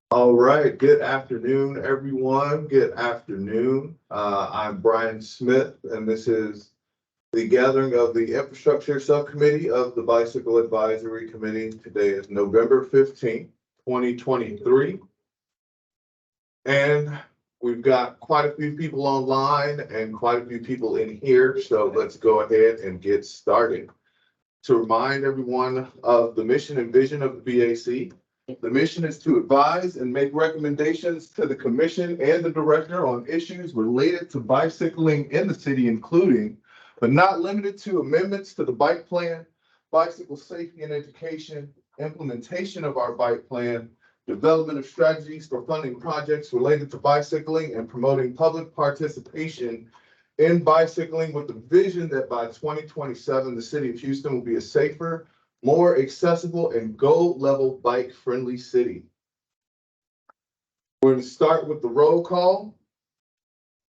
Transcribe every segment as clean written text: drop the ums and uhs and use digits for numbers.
All right, good afternoon, everyone. Good afternoon. I'm Brian Smith, and this is the gathering of the Infrastructure Subcommittee of the Bicycle Advisory Committee. Today is November 15th, 2023. And we've got quite a few people online and quite a few people in here, so let's go ahead and get started. To remind everyone of the mission and vision of the BAC, the mission is to advise and make recommendations to the commission and the director on issues related to bicycling in the city, including, but not limited to, amendments to the bike plan, bicycle safety and education, implementation of our bike plan, development of strategies for funding projects related to bicycling, and promoting public participation in bicycling with the vision that by 2027, the city of Houston will be a safer, more accessible, and gold-level bike-friendly city. We're going to start with the roll call.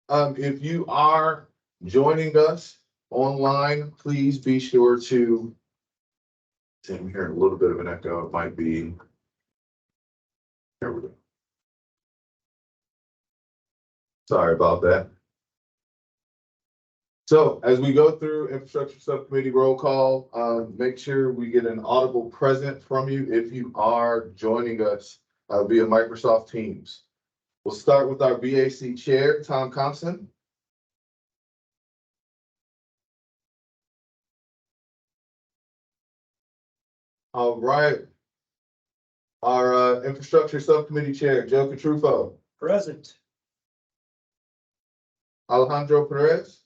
If you are joining us online, please be sure to, I'm hearing a little bit of an echo. It might be, here we go. Sorry about that. So as we go through infrastructure subcommittee roll call, make sure we get an audible present from you if you are joining us via Microsoft Teams. We'll start with our BAC chair, Tom Compson. All right. Our infrastructure subcommittee chair, Joe Catrufo. Present. Alejandro Perez.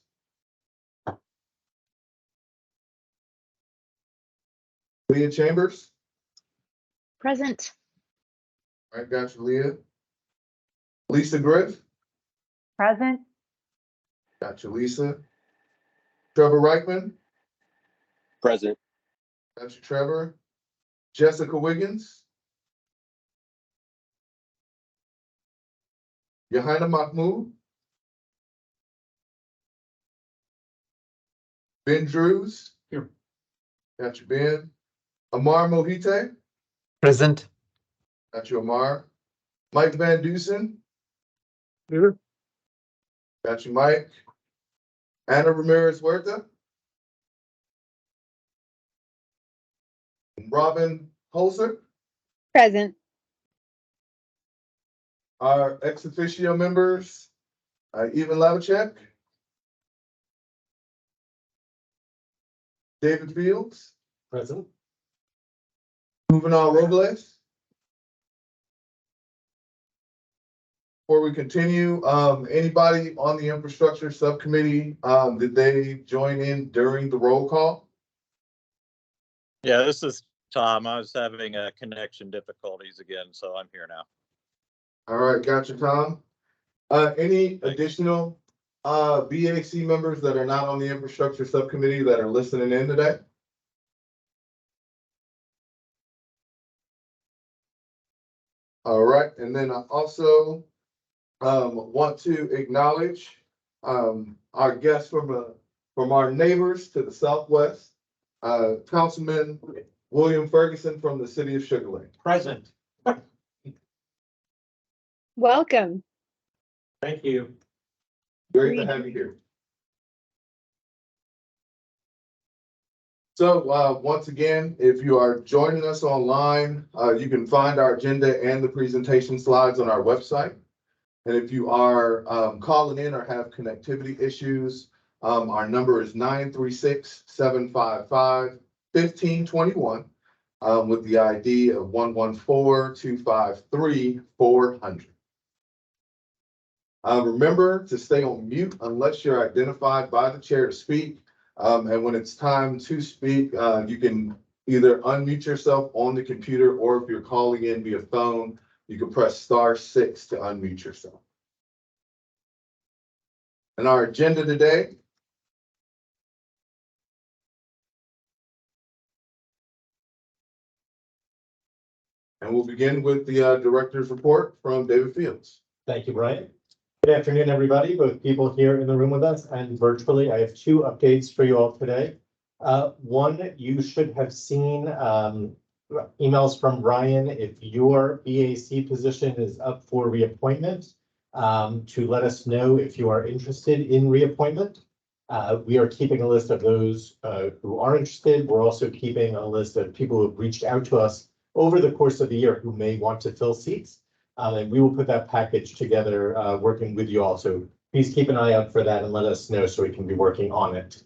Leah Chambers. Present. All right, got you, Leah. Lisa Griff. Present. Got you, Lisa. Trevor Reichman. Present. Got you, Trevor. Jessica Wiggins. Johanna Mahmoud. Ben Drews. Here. Got you, Ben. Amar Mohite. Present. Got you, Amar. Mike Van Dusen. Here. Got you, Mike. Ana Ramirez Huerta. Robin Holzer. Present. Our ex officio members, Ivan Lavacek. David Fields. Present. Juvenal Robles. Before we continue, anybody on the infrastructure subcommittee, did they join in during the roll call? Yeah, this is Tom. I was having connection difficulties again, so I'm here now. All right, gotcha, Tom. Any additional BAC members that are not on the infrastructure subcommittee that are listening in today? All right, and then I also want to acknowledge our guests from our neighbors to the southwest, Councilman William Ferguson from the city of Sugar Land. Present. Welcome. Thank you. Great to have you here. So once again, if you are joining us online, you can find our agenda and the presentation slides on our website. And if you are calling in or have connectivity issues, our number is 936-755-1521 with the ID of 114-253-400. Remember to stay on mute unless you're identified by the chair to speak. And when it's time to speak, you can either unmute yourself on the computer, or if you're calling in via phone, you can press *6 to unmute yourself. And our agenda today. And we'll begin with the director's report from David Fields. Thank you, Brian. Good afternoon, everybody, both people here in the room with us and virtually. I have two updates for you all today. One, you should have seen emails from Ryan, if your BAC position is up for reappointment, to let us know if you are interested in reappointment. We are keeping a list of those who are interested. We're also keeping a list of people who have reached out to us over the course of the year who may want to fill seats. And we will put that package together, working with you all. So please keep an eye out for that and let us know so we can be working on it.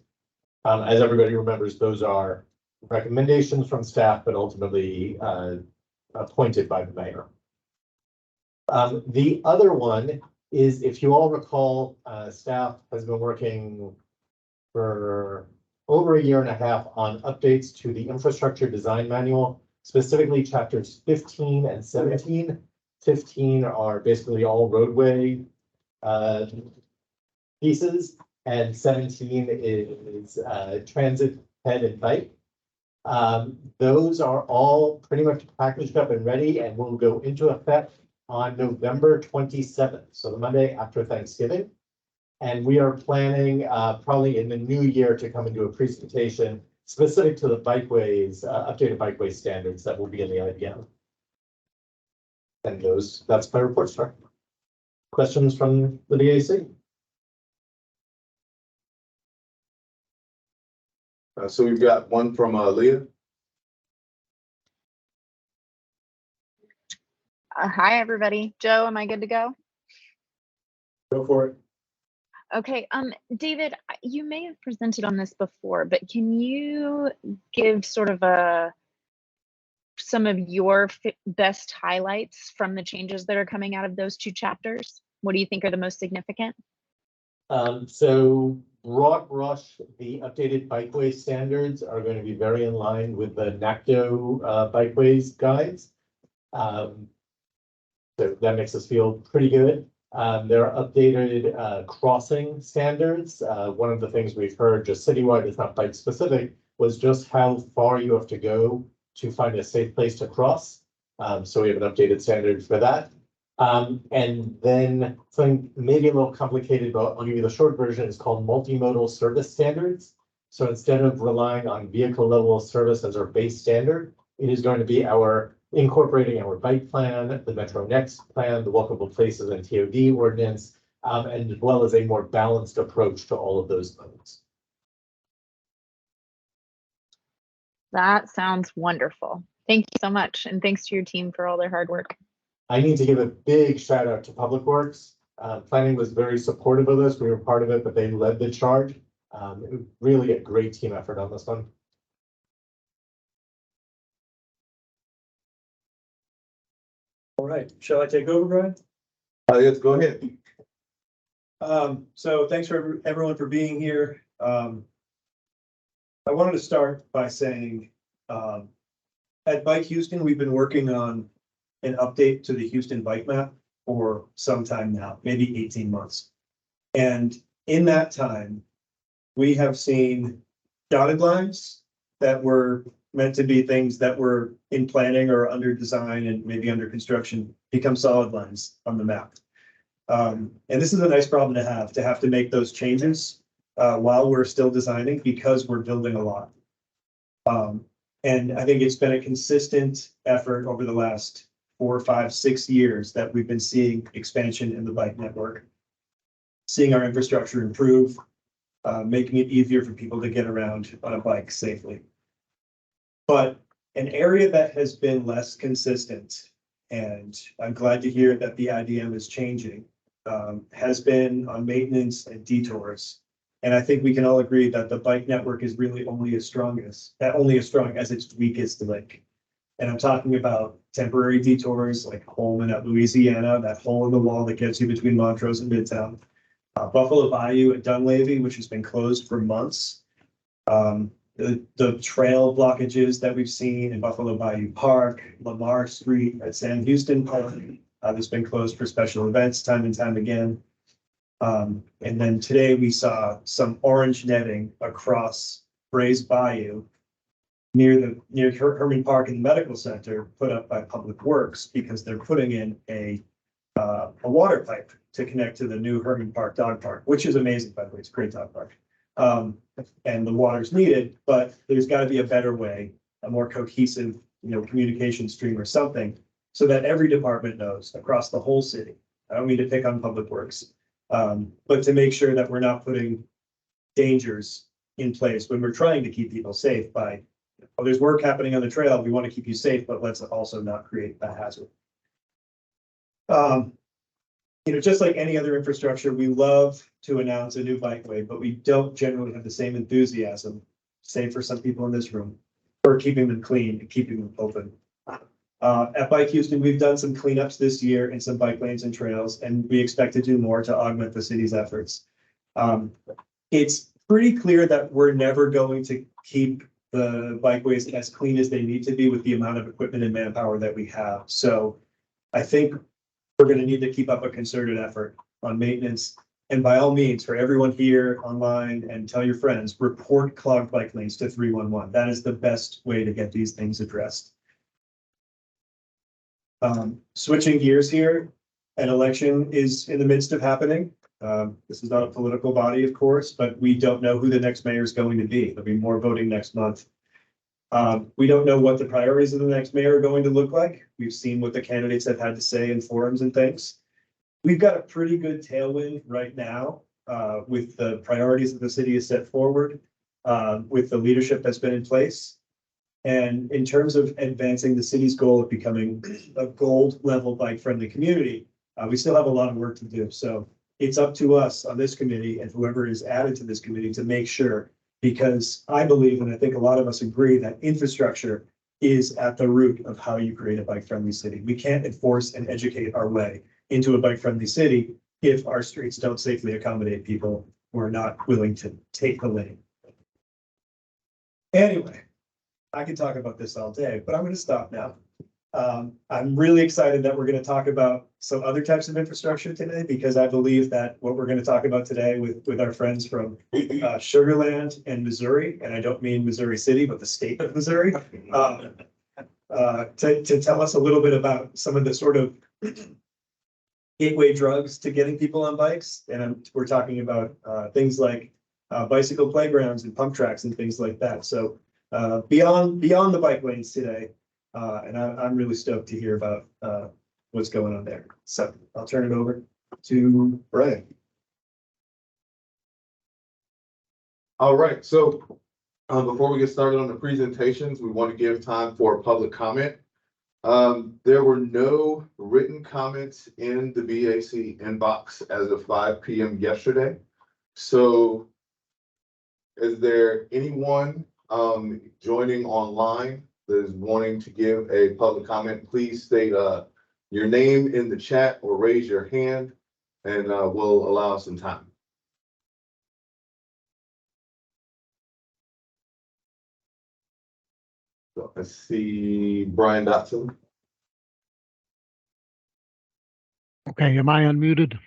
As everybody remembers, those are recommendations from staff, but ultimately appointed by the mayor. The other one is, if you all recall, staff has been working for over a year and a half on updates to the infrastructure design manual, specifically chapters 15 and 17. 15 are basically all roadway pieces, and 17 is transit, head, and bike. Those are all pretty much packaged up and ready and will go into effect on November 27th, so the Monday after Thanksgiving. And we are planning probably in the new year to come into a presentation specific to the bikeways, updated bikeway standards that will be in the IBM. And that's my report, sir. Questions from the BAC? So we've got one from Leah. Hi, everybody. Joe, am I good to go? Go for it. Okay, David, you may have presented on this before, but can you give sort of some of your best highlights from the changes that are coming out of those two chapters? What do you think are the most significant? So broad brush, the updated bikeway standards are going to be very in line with the NACDO bikeways guides. So that makes us feel pretty good. There are updated crossing standards. One of the things we've heard just citywide, it's not bike specific, was just how far you have to go to find a safe place to cross. So we have an updated standard for that. And then something maybe a little complicated, but I'll give you the short version. It's called multimodal service standards. So instead of relying on vehicle level service as our base standard, it is going to be incorporating our bike plan, the Metro Next plan, the walkable places and TOD ordinance, and as well as a more balanced approach to all of those modes. That sounds wonderful. Thank you so much. And thanks to your team for all their hard work. I need to give a big shout out to Public Works. Planning was very supportive of this. We were part of it, but they led the charge. It was really a great team effort on this one. All right, shall I take over, Brian? Yes, go ahead. So thanks for everyone for being here. I wanted to start by saying, at Bike Houston, we've been working on an update to the Houston bike map for some time now, maybe 18 months. And in that time, we have seen dotted lines that were meant to be things that were in planning or under design and maybe under construction become solid lines on the map. And this is a nice problem to have to make those changes while we're still designing, because we're building a lot. And I think it's been a consistent effort over the last 4, 5, 6 years that we've been seeing expansion in the bike network, seeing our infrastructure improve, making it easier for people to get around on a bike safely. But an area that has been less consistent, and I'm glad to hear that the IDM is changing, has been on maintenance and detours. And I think we can all agree that the bike network is really only as strong as its weakest link. And I'm talking about temporary detours like Holman at Louisiana, that hole in the wall that gets you between Montrose and Midtown. Buffalo Bayou at Dunleavy, which has been closed for months. The trail blockages that we've seen in Buffalo Bayou Park, Lamar Street at Sam Houston Park, that's been closed for special events time and time again. And then today we saw some orange netting across Brays Bayou near Herman Park and the Medical Center, put up by Public Works because they're putting in a water pipe to connect to the new Herman Park dog park, which is amazing, by the way. It's a great dog park. And the water's needed, but there's got to be a better way, a more cohesive communication stream or something, so that every department knows across the whole city. I don't mean to pick on Public Works, but to make sure that we're not putting dangers in place when we're trying to keep people safe by, oh, there's work happening on the trail, we want to keep you safe, but let's also not create a hazard. Just like any other infrastructure, we love to announce a new bikeway, but we don't generally have the same enthusiasm, save for some people in this room, for keeping them clean and keeping them open. At Bike Houston, we've done some cleanups this year in some bike lanes and trails, and we expect to do more to augment the city's efforts. It's pretty clear that we're never going to keep the bikeways as clean as they need to be with the amount of equipment and manpower that we have. So I think we're going to need to keep up a concerted effort on maintenance. And by all means, for everyone here online, and tell your friends, report clogged bike lanes to 311. That is the best way to get these things addressed. Switching gears here, an election is in the midst of happening. This is not a political body, of course, but we don't know who the next mayor is going to be. There'll be more voting next month. We don't know what the priorities of the next mayor are going to look like. We've seen what the candidates have had to say in forums and things. We've got a pretty good tailwind right now with the priorities that the city has set forward, with the leadership that's been in place. And in terms of advancing the city's goal of becoming a gold level bike friendly community, we still have a lot of work to do. So it's up to us on this committee and whoever is added to this committee to make sure, because I believe, and I think a lot of us agree, that infrastructure is at the root of how you create a bike friendly city. We can't enforce and educate our way into a bike friendly city if our streets don't safely accommodate people who are not willing to take the lane. Anyway, I could talk about this all day, but I'm going to stop now. I'm really excited that we're going to talk about some other types of infrastructure today, because I believe that what we're going to talk about today with our friends from Sugar Land and Missouri, and I don't mean Missouri City, but the state of Missouri, to tell us a little bit about some of the sort of gateway drugs to getting people on bikes. And we're talking about things like bicycle playgrounds and pump tracks and things like that. So beyond the bike lanes today. And I'm really stoked to hear about what's going on there. So I'll turn it over to Brian. All right, so before we get started on the presentations, we want to give time for public comment. There were no written comments in the BAC inbox as of 5 p.m. yesterday. So is there anyone joining online that is wanting to give a public comment? Please state your name in the chat or raise your hand, and we'll allow some time. So I see Brian Dotson. Okay, am I unmuted?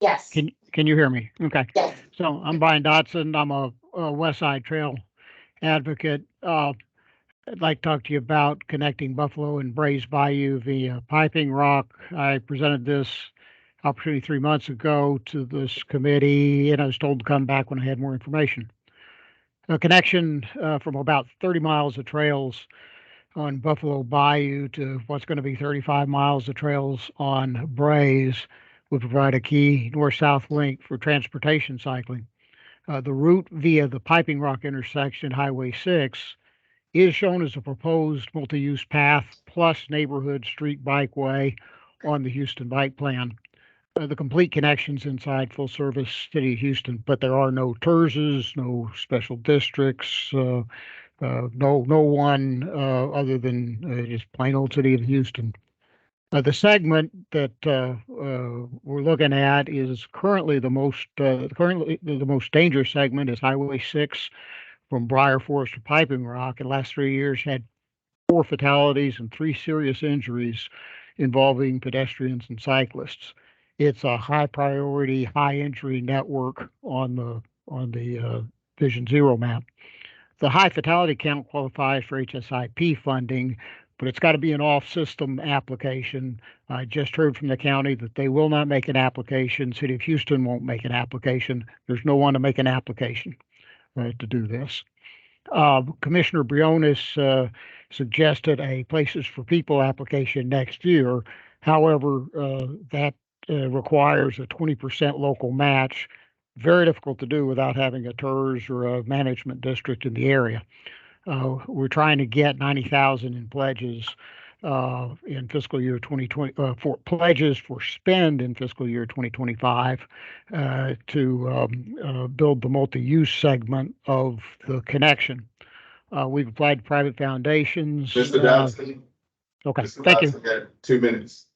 Yes. Can you hear me? Okay. Yes. So I'm Brian Dotson. I'm a West Side Trail advocate. I'd like to talk to you about connecting Buffalo and Brays Bayou via Piping Rock. I presented this opportunity 3 months ago to this committee, and I was told to come back when I had more information. A connection from about 30 miles of trails on Buffalo Bayou to what's going to be 35 miles of trails on Brays would provide a key north-south link for transportation cycling. The route via the Piping Rock intersection, Highway 6, is shown as a proposed multi-use path plus neighborhood street bikeway on the Houston Bike Plan. The complete connections inside full service City of Houston, but there are no TERSs, no special districts, no one other than just plain old City of Houston. The segment that we're looking at is currently the most dangerous segment is Highway 6 from Briar Forest to Piping Rock. In the last 3 years, had 4 fatalities and 3 serious injuries involving pedestrians and cyclists. It's a high priority, high injury network on the Vision Zero map. The high fatality count qualifies for HSIP funding, but it's got to be an off-system application. I just heard from the county that they will not make an application. City of Houston won't make an application. There's no one to make an application to do this. Commissioner Briones suggested a Places for People application next year. However, that requires a 20% local match. Very difficult to do without having a TERS or a management district in the area. We're trying to get 90,000 in pledges in fiscal year 2020 for pledges for spend in fiscal year 2025 to build the multi-use segment of the connection. We've applied to private foundations. Mr. Dodson. Okay, Mr. thank you. Dodson got 2 minutes.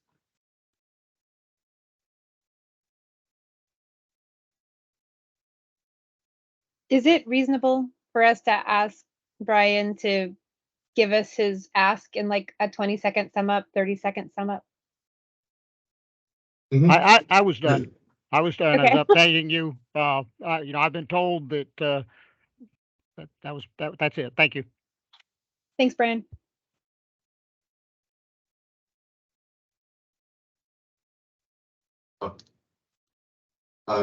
Is it reasonable for us to ask Brian to give us his ask in like a 20-second sum up, 30-second sum up? I was done. I was done. Okay. I was updating you. I've been told that that's it. Thank you. Thanks, Brian.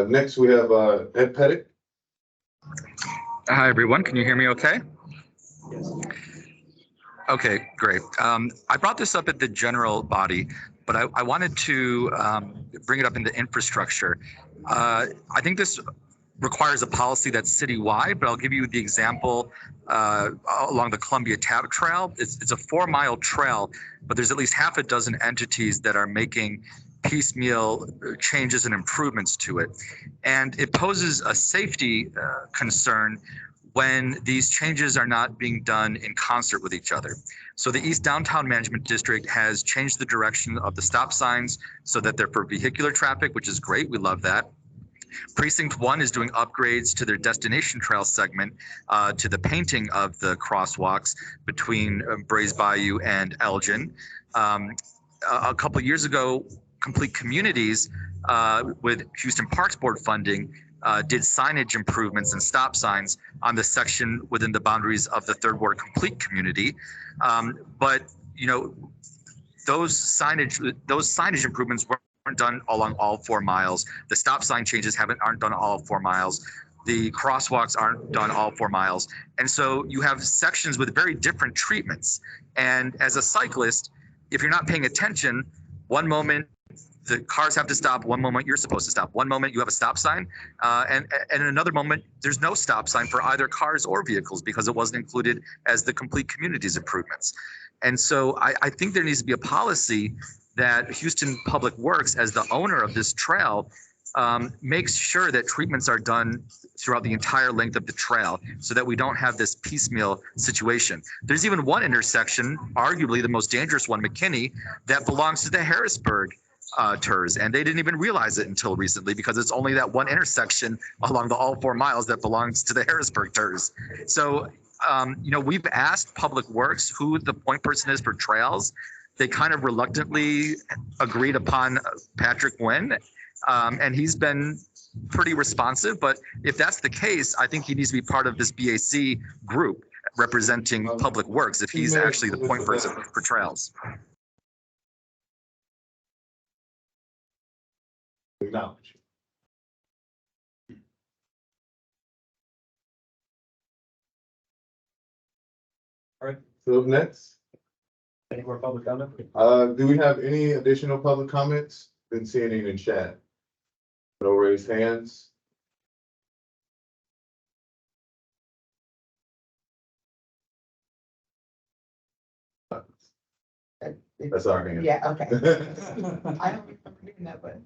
Next we have Ed Pettit. Hi, everyone. Can you hear me okay? Yes. Okay, great. I brought this up at the general body, but I wanted to bring it up in the infrastructure. I think this requires a policy that's citywide, but I'll give you the example along the Columbia Tap Trail. It's a 4-mile trail, but there's at least half a dozen entities that are making piecemeal changes and improvements to it. And it poses a safety concern when these changes are not being done in concert with each other. So the East Downtown Management District has changed the direction of the stop signs so that they're for vehicular traffic, which is great. We love that. Precinct 1 is doing upgrades to their destination trail segment to the painting of the crosswalks between Brays Bayou and Elgin. A couple of years ago, Complete Communities with Houston Parks Board funding did signage improvements and stop signs on the section within the boundaries of the Third Ward Complete Community. But those signage improvements weren't done along all 4 miles. The stop sign changes aren't done all 4 miles. The crosswalks aren't done all 4 miles. And so you have sections with very different treatments. And as a cyclist, if you're not paying attention, one moment the cars have to stop, one moment you're supposed to stop. One moment you have a stop sign, and in another moment there's no stop sign for either cars or vehicles because it wasn't included as the Complete Communities improvements. And so I think there needs to be a policy that Houston Public Works, as the owner of this trail, makes sure that treatments are done throughout the entire length of the trail so that we don't have this piecemeal situation. There's even one intersection, arguably the most dangerous one, McKinney, that belongs to the Harrisburg TERS, and they didn't even realize it until recently because it's only that one intersection along the all 4 miles that belongs to the Harrisburg TERS. So, we've asked Public Works who the point person is for trails. They kind of reluctantly agreed upon Patrick Nguyen, and he's been pretty responsive. But if that's the case, I think he needs to be part of this BAC group representing Public Works if he's actually the point person for trails. Acknowledge. All right, so next, Any more public comment? do we have any additional public comments? Been seeing it in chat. No raised hands. That's our hand. Yeah, okay. I don't remember doing that, but.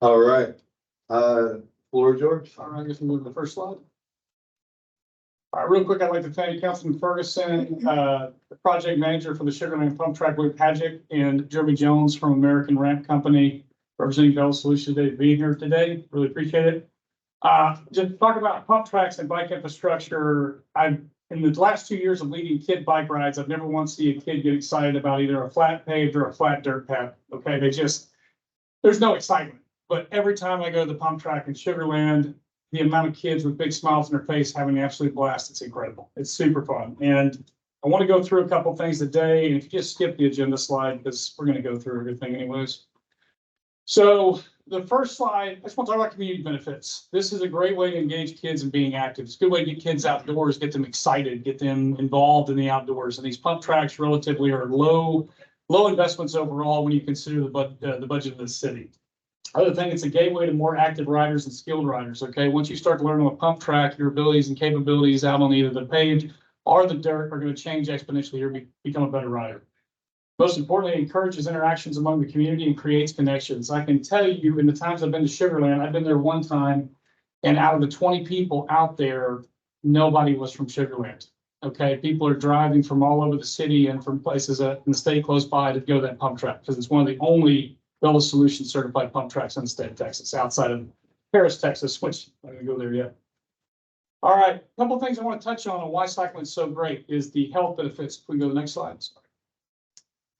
All right, floor is yours. All right, I guess we'll move to the first slide. All right, real quick, I'd like to thank Councilman Ferguson, the project manager for the Sugarland Pump Track, Luke Padgett, and Jeremy Jones from American Ramp Company, representing Bell Solutions Day, being here today. Really appreciate it. Just talk about pump tracks and bike infrastructure. In the last 2 years of leading kid bike rides, I've never once seen a kid get excited about either a flat paved or a flat dirt path. Okay, there's no excitement. But every time I go to the pump track in Sugarland, the amount of kids with big smiles on their face having an absolute blast, it's incredible. It's super fun. And I want to go through a couple things today. And if you just skip the agenda slide, because we're going to go through everything anyways. So the first slide, I just want to talk about community benefits. This is a great way to engage kids in being active. It's a good way to get kids outdoors, get them excited, get them involved in the outdoors. And these pump tracks relatively are low investments overall when you consider the budget of the city. Other thing, it's a gateway to more active riders and skilled riders. Okay, once you start to learn on a pump track, your abilities and capabilities out on either the paved or the dirt are going to change exponentially. You're become a better rider. Most importantly, it encourages interactions among the community and creates connections. I can tell you, in the times I've been to Sugar Land, I've been there one time, and out of the 20 people out there, nobody was from Sugar Land. Okay, people are driving from all over the city and from places in the state close by to go to that pump track because it's one of the only Bella Solutions certified pump tracks in the state of Texas, outside of Paris, Texas, which I'm gonna go there yet. All right, a couple of things I want to touch on why cycling is so great is the health benefits. If we go to the next slide.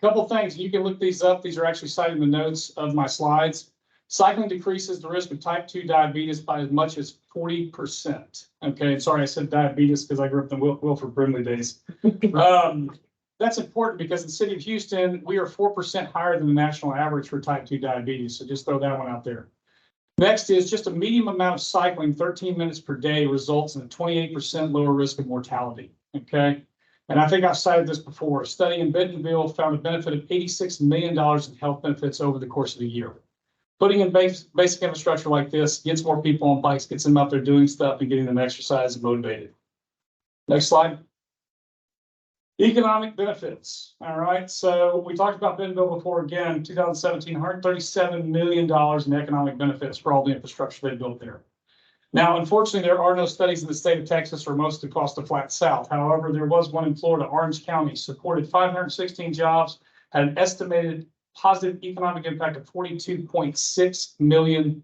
A couple of things, you can look these up. These are actually cited in the notes of my slides. Cycling decreases the risk of type 2 diabetes by as much as 40%. Okay, sorry I said diabetes because I grew up in the Wilford Brimley days. That's important because in the city of Houston, we are 4% higher than the national average for type 2 diabetes. So just throw that one out there. Next is just a medium amount of cycling, 13 minutes per day, results in a 28% lower risk of mortality. Okay. And I think I've cited this before. A study in Bentonville found a benefit of $86 million in health benefits over the course of a year. Putting in basic infrastructure like this gets more people on bikes, gets them out there doing stuff and getting them exercise and motivated. Next slide. Economic benefits. All right. So we talked about Bentonville before. Again, 2017, $137 million in economic benefits for all the infrastructure they built there. Now, unfortunately, there are no studies in the state of Texas or most across the flat South. However, there was one in Florida. Orange County supported 516 jobs, had an estimated positive economic impact of $42.6 million.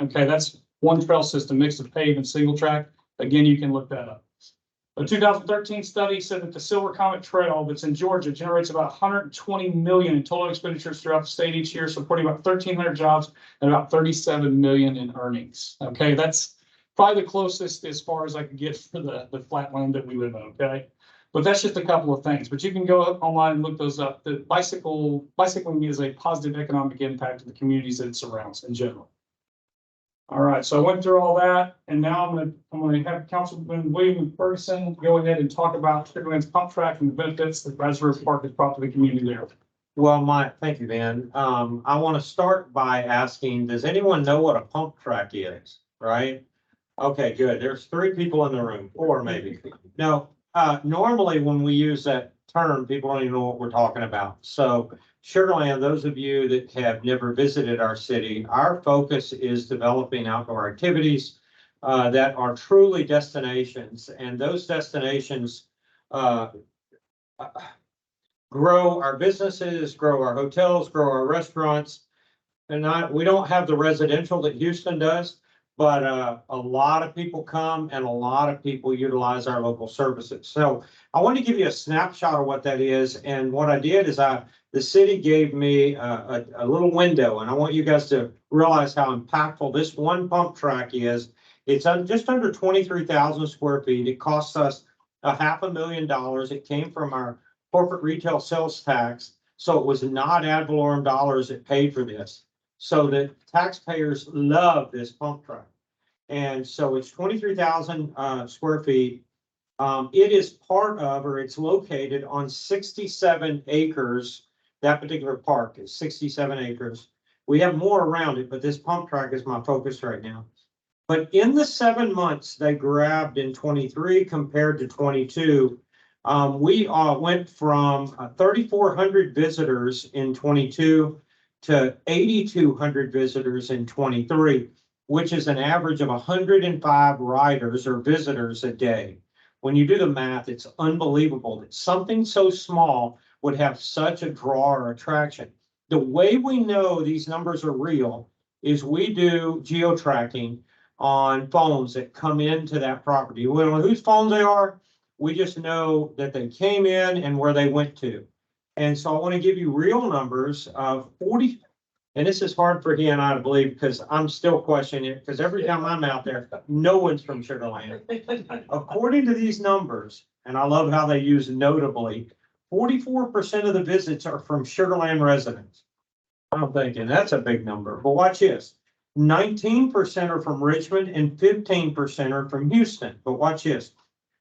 Okay, that's one trail system, mix of paved and single track. Again, you can look that up. A 2013 study said that the Silver Comet Trail that's in Georgia generates about $120 million in total expenditures throughout the state each year, supporting about 1,300 jobs and about $37 million in earnings. Okay, that's probably the closest as far as I can get for the flat land that we live in. Okay, but that's just a couple of things. But you can go online and look those up. The bicycling is a positive economic impact to the communities that it surrounds in general. All right, so I went through all that, and now I'm gonna have Councilman William Ferguson go ahead and talk about Sugar Land's pump track and the benefits that Raspberry Park has brought to the community there. Well, thank you, Dan. I want to start by asking, does anyone know what a pump track is? Right? Okay, good. There's 3 people in the room, 4 maybe. No, normally when we use that term, people don't even know what we're talking about. So Sugar Land, those of you that have never visited our city, our focus is developing outdoor activities that are truly destinations, and those destinations grow our businesses, grow our hotels, grow our restaurants. And we don't have the residential that Houston does, but a lot of people come and a lot of people utilize our local services. So I want to give you a snapshot of what that is. And what I did is the city gave me a little window, and I want you guys to realize how impactful this one pump track is. It's just under 23,000 square feet. It costs us $500,000. It came from our corporate retail sales tax. So it was not ad valorem dollars that paid for this. So the taxpayers love this pump track. And so it's 23,000 square feet. It is part of, or it's located on 67 acres. That particular park is 67 acres. We have more around it, but this pump track is my focus right now. But in the 7 months they grabbed in 23 compared to 22, we went from 3,400 visitors in 22 to 8,200 visitors in 23, which is an average of 105 riders or visitors a day. When you do the math, it's unbelievable that something so small would have such a draw or attraction. The way we know these numbers are real is we do geo-tracking on phones that come into that property. We don't know whose phones they are. We just know that they came in and where they went to. And so I want to give you real numbers of 40, and this is hard for he and I to believe because I'm still questioning it because every time I'm out there, no one's from Sugar Land. According to these numbers, and I love how they use notably, 44% of the visits are from Sugar Land residents. I'm thinking that's a big number, but watch this. 19% are from Richmond and 15% are from Houston, but watch this.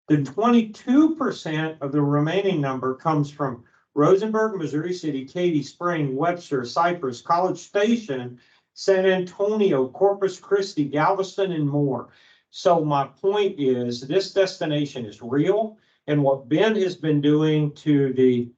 The 22% of the remaining number comes from Rosenberg, Missouri City, Katy, Spring, Webster, Cypress, College Station, San Antonio, Corpus Christi, Galveston, and more. So my point is this destination is real, and what Ben has been doing to the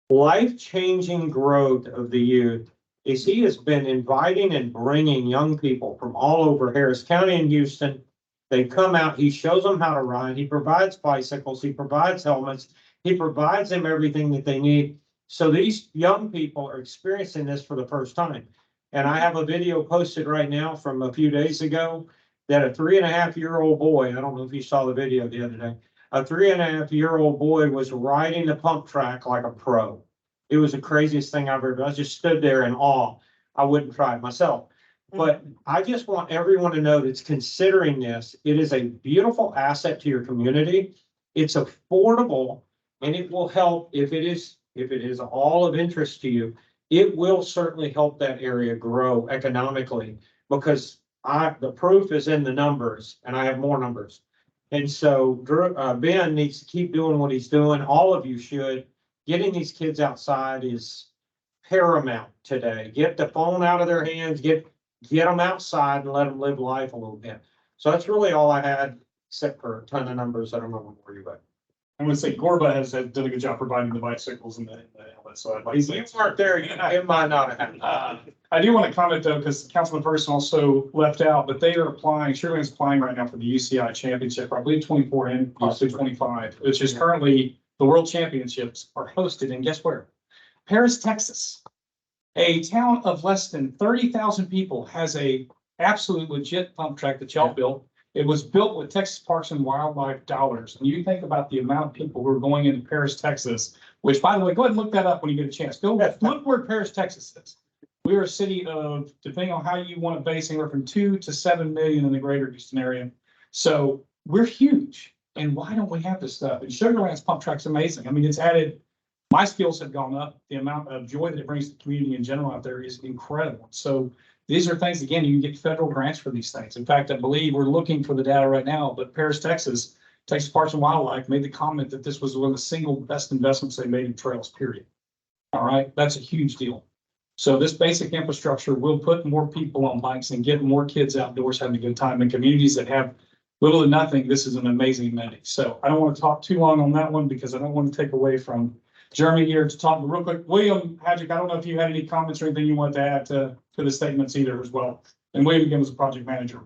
life-changing growth of the youth is he has been inviting and bringing young people from all over Harris County and Houston. They come out, he shows them how to ride, he provides bicycles, he provides helmets, he provides them everything that they need. So these young people are experiencing this for the first time. And I have a video posted right now from a few days ago that a 3.5-year-old boy, I don't know if you saw the video the other day, a 3.5-year-old boy was riding the pump track like a pro. It was the craziest thing I've ever done. I just stood there in awe. I wouldn't try it myself. But I just want everyone to know that's considering this, it is a beautiful asset to your community. It's affordable, and it will help if it is all of interest to you. It will certainly help that area grow economically, because the proof is in the numbers, and I have more numbers. And so Ben needs to keep doing what he's doing. All of you should. Getting these kids outside is paramount today. Get the phone out of their hands, get them outside and let them live life a little bit. So that's really all I had, except for a ton of numbers that I'm not going to worry about. I'm gonna say Gorba has done a good job providing the bicycles and the helmets, so I'd like to If say. you weren't there, it might not have happened. I do want to comment though, because Councilman Ferguson also left out, but they are applying, Sugarland's applying right now for the UCI championship, I believe 24 and possibly 25, which is currently the world championships are hosted in, guess where? Paris, Texas. A town of less than 30,000 people has a absolute legit pump track that y'all built. It was built with Texas Parks and Wildlife dollars. And you think about the amount of people who are going into Paris, Texas, which, by the way, go ahead and look that up when you get a chance. Go look where Paris, Texas is. We are a city of, depending on how you want to base, anywhere from 2 to 7 million in the greater Houston area. So we're huge. And why don't we have this stuff? And Sugarland's pump track's amazing. I mean, it's added, my skills have gone up. The amount of joy that it brings to the community in general out there is incredible. So these are things, again, you can get federal grants for these things. In fact, I believe we're looking for the data right now, but Paris, Texas, Texas Parks and Wildlife made the comment that this was one of the single best investments they made in trails, period. All right, that's a huge deal. So this basic infrastructure will put more people on bikes and get more kids outdoors having a good time in communities that have little to nothing. This is an amazing amenity. So I don't want to talk too long on that one because I don't want to take away from Jeremy here to talk real quick. William Hadjic, I don't know if you had any comments or anything you want to add to the statements either as well. And William again was a project manager.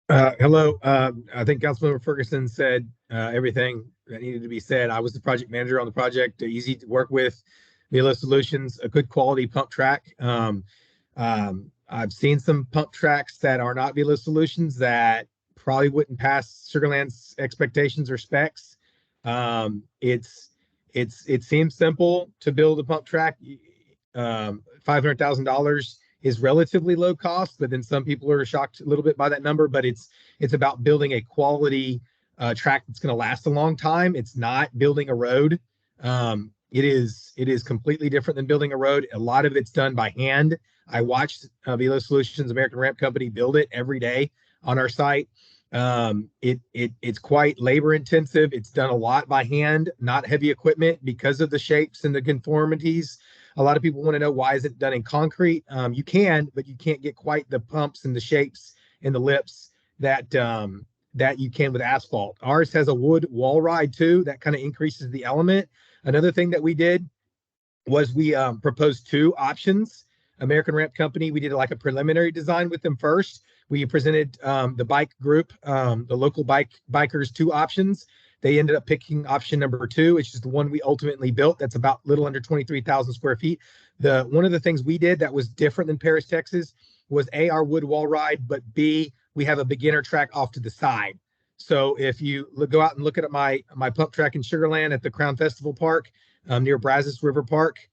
Hello. I think Councilmember Ferguson said everything that needed to be said. I was the project manager on the project, easy to work with. Velo Solutions, a good quality pump track. I've seen some pump tracks that are not Velo Solutions that probably wouldn't pass Sugarland's expectations or specs. It seems simple to build a pump track. $500,000 is relatively low cost, but then some people are shocked a little bit by that number. But it's about building a quality track that's going to last a long time. It's not building a road. It is completely different than building a road. A lot of it's done by hand. I watched Velo Solutions, American Ramp Company, build it every day on our site. It's quite labor intensive. It's done a lot by hand, not heavy equipment, because of the shapes and the conformities. A lot of people want to know, why is it done in concrete? You can, but you can't get quite the pumps and the shapes and the lips that you can with asphalt. Ours has a wood wall ride too. That kind of increases the element. Another thing that we did was we proposed two options. American Ramp Company, we did like a preliminary design with them first. We presented the bike group, the local bikers, two options. They ended up picking option number 2, which is the one we ultimately built. That's about a little under 23,000 square feet. One of the things we did that was different than Paris, Texas, was A, our wood wall ride, but B, we have a beginner track off to the side. So if you go out and look at my pump track in Sugarland at the Crown Festival Park, near Brazos River Park,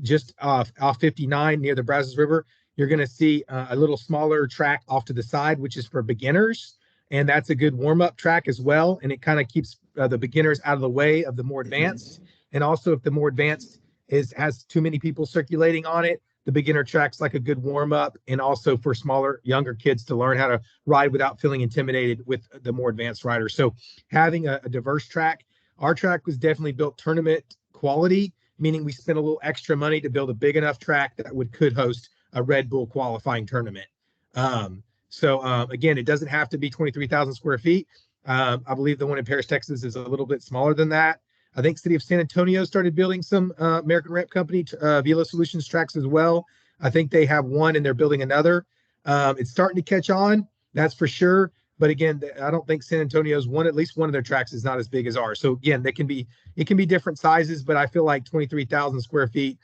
just off 59 near the Brazos River, you're going to see a little smaller track off to the side, which is for beginners. And that's a good warm-up track as well. And it kind of keeps the beginners out of the way of the more advanced. And also, if the more advanced has too many people circulating on it. The beginner track's like a good warm up, and also for smaller, younger kids to learn how to ride without feeling intimidated with the more advanced riders. So having a diverse track, our track was definitely built tournament quality, meaning we spent a little extra money to build a big enough track that could host a Red Bull qualifying tournament. Again, it doesn't have to be 23,000 square feet. I believe the one in Paris, Texas is a little bit smaller than that. I think City of San Antonio started building some American Ramp Company Velo Solutions tracks as well. I think they have one and they're building another. It's starting to catch on, that's for sure. But again, I don't think San Antonio's at least one of their tracks is not as big as ours. So again, it can be different sizes, but I feel like 23,000 square feet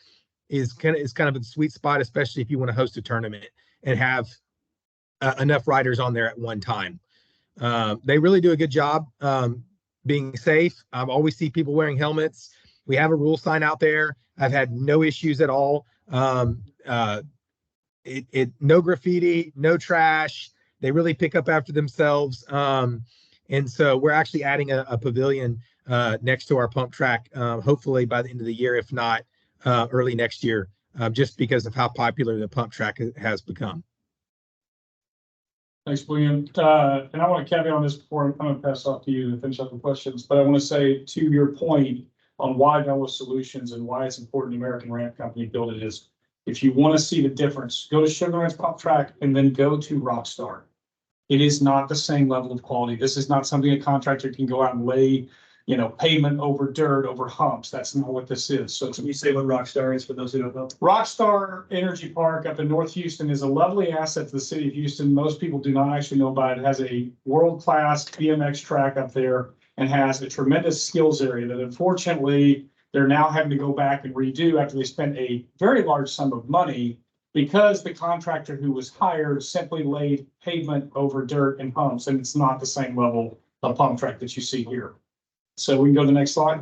is kind of a sweet spot, especially if you want to host a tournament and have enough riders on there at one time. They really do a good job being safe. I always see people wearing helmets. We have a rule sign out there. I've had no issues at all. No graffiti, no trash. They really pick up after themselves. And so we're actually adding a pavilion next to our pump track, hopefully by the end of the year, if not early next year, just because of how popular the pump track has become. Thanks, William. And I want to caveat on this before I'm going to pass off to you to finish up the questions, but I want to say to your point on why Velo Solutions and why it's important the American Ramp Company build it is, if you want to see the difference, go to Sugar Land's pump track and then go to Rockstar. It is not the same level of quality. This is not something a contractor can go out and lay, pavement over dirt, over humps. That's not what this is. So Can you say what Rockstar is for those who don't know? Rockstar Energy Park up in North Houston is a lovely asset to the city of Houston. Most people do not actually know about it. It has a world-class BMX track up there and has a tremendous skills area that unfortunately they're now having to go back and redo after they spent a very large sum of money because the contractor who was hired simply laid pavement over dirt and humps, and it's not the same level of pump track that you see here. So we can go to the next slide.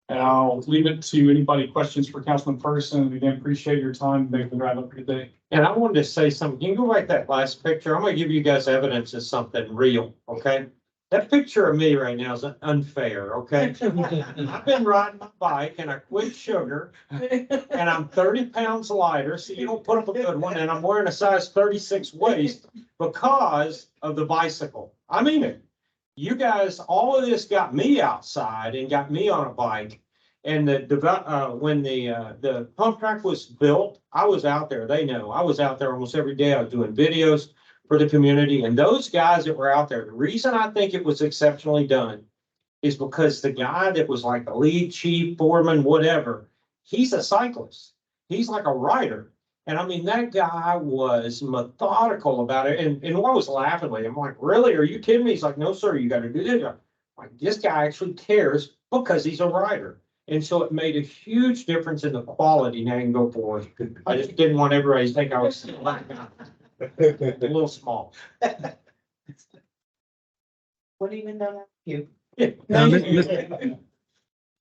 And I'll leave it to anybody questions for Councilman Ferguson. And again, appreciate your time. Make the drive up here today. And I wanted to say something. You can go back that last picture. I'm gonna give you guys evidence of something real, okay? That picture of me right now is unfair, okay? I've been riding my bike and I quit sugar and I'm 30 pounds lighter, so you don't put up a good one, and I'm wearing a size 36 waist because of the bicycle. I mean it. You guys, all of this got me outside and got me on a bike. And when the pump track was built, I was out there. They know I was out there almost every day. I was doing videos for the community. And those guys that were out there, the reason I think it was exceptionally done is because the guy that was like the lead chief, foreman, whatever, he's a cyclist. Like a rider. And I mean, that guy was methodical about it. And I was laughing with him. I'm like, really? Are you kidding me? He's like, no, sir, you got to do this. I'm like, this guy actually cares because he's a rider. And so it made a huge difference in the quality. Now you can go forward. I just didn't want everybody to think I was a little small. What even done you?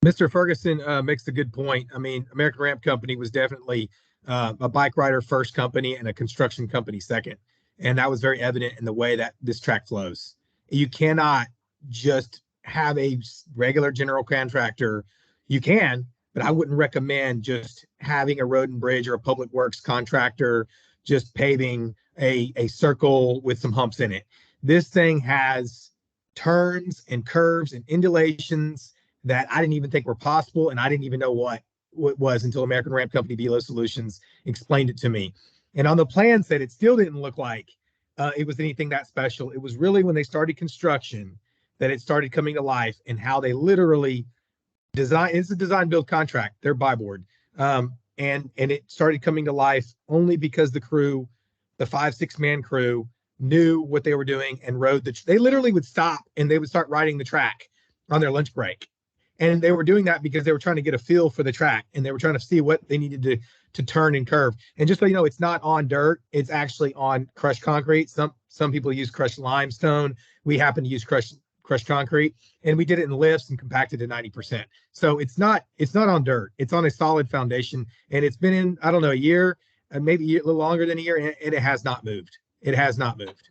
Mr. Ferguson makes a good point. I mean, American Ramp Company was definitely a bike rider first company and a construction company second. And that was very evident in the way that this track flows. You cannot just have a regular general contractor. You can, but I wouldn't recommend just having a road and bridge or a public works contractor just paving a circle with some humps in it. This thing has turns and curves and undulations that I didn't even think were possible, and I didn't even know what was until American Ramp Company Velo Solutions explained it to me. And on the plan said it still didn't look like it was anything that special. It was really when they started construction that it started coming to life, and how they literally design. It's a design build contract. They're buy board. And it started coming to life only because the crew, the 5-6 man crew, knew what they were doing and rode they literally would stop and they would start riding the track on their lunch break. And they were doing that because they were trying to get a feel for the track, and they were trying to see what they needed to turn and curve. And just so you know, it's not on dirt, it's actually on crushed concrete. Some people use crushed limestone. We happen to use crushed concrete, and we did it in lifts and compacted to 90%. So it's not on dirt, it's on a solid foundation, and it's been in, I don't know, a year, maybe a little longer than a year, and it has not moved. It has not moved.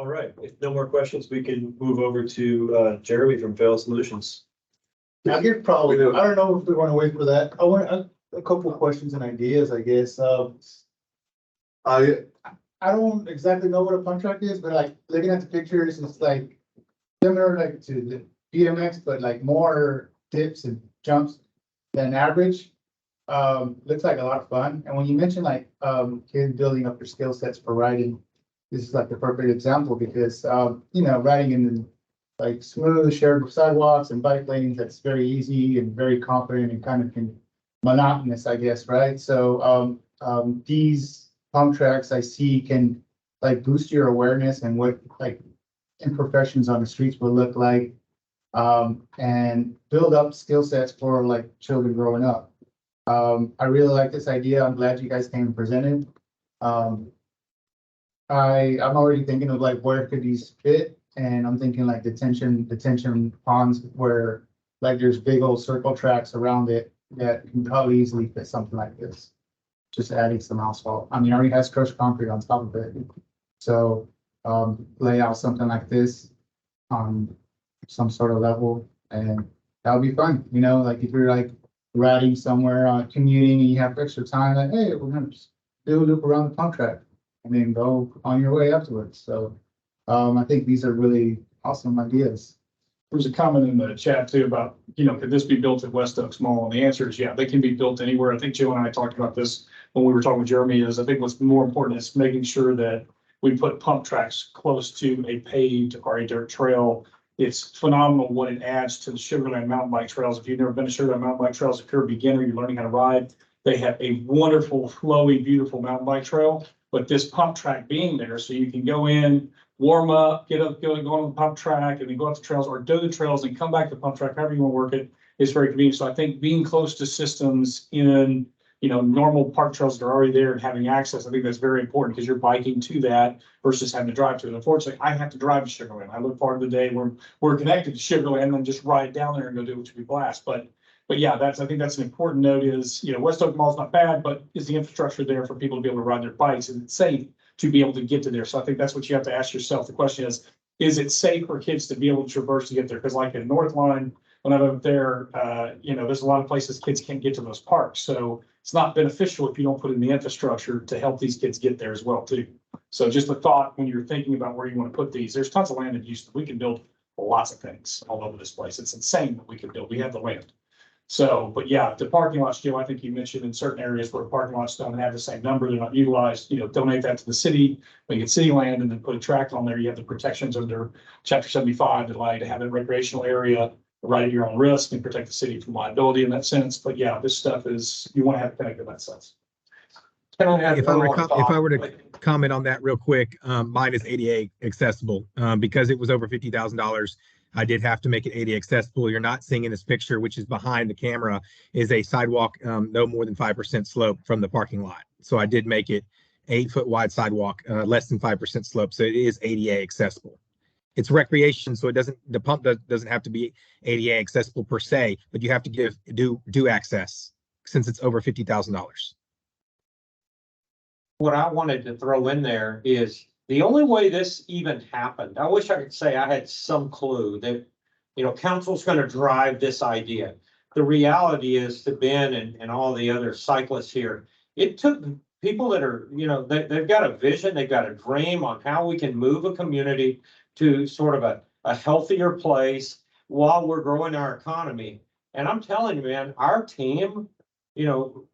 All right, if no more questions, we can move over to Jeremy from Fail Solutions. I could probably, I don't know if we want to wait for that. I want a couple of questions and ideas, I guess. I don't exactly know what a pump track is, but like looking at the pictures, it's like similar like to the BMX, but like more dips and jumps than average. Looks like a lot of fun. And when you mention like kids building up their skill sets for riding, this is like the perfect example because you know, riding in like smooth shared sidewalks and bike lanes, that's very easy and very confident and kind of monotonous, I guess, right? So these pump tracks I see can like boost your awareness and what like imperfections on the streets will look like, and build up skill sets for like children growing up. I really like this idea. I'm glad you guys came and presented. I'm already thinking of like where could these fit, and I'm thinking like detention ponds where like there's big old circle tracks around it that can probably easily fit something like this. Just adding some asphalt. I mean, it already has crushed concrete on top of it. So lay out something like this on some sort of level, and that would be fun. You know, like if you're like riding somewhere commuting and you have extra time, like, hey, we're gonna just do a loop around the pump track and then go on your way afterwards. So I think these are really awesome ideas. There was a comment in the chat too about, you know, could this be built at West Oaks Mall? And the answer is, yeah, they can be built anywhere. I think Joe and I talked about this when we were talking with Jeremy. Is I think what's more important is making sure that we put pump tracks close to a paved or a dirt trail. It's phenomenal what it adds to the Sugar Land mountain bike trails. If you've never been to Sugar Land mountain bike trails, if you're a beginner, you're learning how to ride, they have a wonderful, flowy, beautiful mountain bike trail. But this pump track being there, so you can go in, warm up, go on the pump track, and then go up the trails or do the trails and come back to the pump track, however you want to work it, is very convenient. So I think being close to systems in, you know, normal park trails that are already there and having access, I think that's very important because you're biking to that versus having to drive to it. Unfortunately, I have to drive to Sugar Land. I live part of the day where we're connected to Sugar Land and just ride down there and go do it, which would be blast. But yeah, I think that's an important note is, you know, West Oak Mall is not bad, but is the infrastructure there for people to be able to ride their bikes? Is it safe to be able to get to there? So I think that's what you have to ask yourself. The question is it safe for kids to be able to traverse to get there? Because like in North Line, when I lived there, you know, there's a lot of places kids can't get to those parks. So it's not beneficial if you don't put in the infrastructure to help these kids get there as well too. So just a thought when you're thinking about where you want to put these, there's tons of land in Houston. We can build lots of things all over this place. It's insane what we can build. We have the land. So, but yeah, the parking lots, Joe, I think you mentioned in certain areas where parking lots don't have the same number, they're not utilized, you know, donate that to the city, make it city land, and then put a tract on there. You have the protections under Chapter 75 that allow you to have a recreational area right at your own risk and protect the city from liability in that sense. But yeah, this stuff is, you want to have it connected in that sense. If I were to comment on that real quick, mine is ADA accessible because it was over $50,000. I did have to make it ADA accessible. You're not seeing in this picture, which is behind the camera, is a sidewalk no more than 5% slope from the parking lot. So I did make it 8-foot wide sidewalk, less than 5% slope. So it is ADA accessible. It's recreation, so the pump doesn't have to be ADA accessible per se, but you have to do access since it's over $50,000. What I wanted to throw in there is the only way this even happened. I wish I could say I had some clue that, you know, council's going to drive this idea. The reality is to Ben and all the other cyclists here, it took people that are, you know, they've got a vision, they've got a dream on how we can move a community to sort of a healthier place while we're growing our economy. And I'm telling you, man, our team, you know,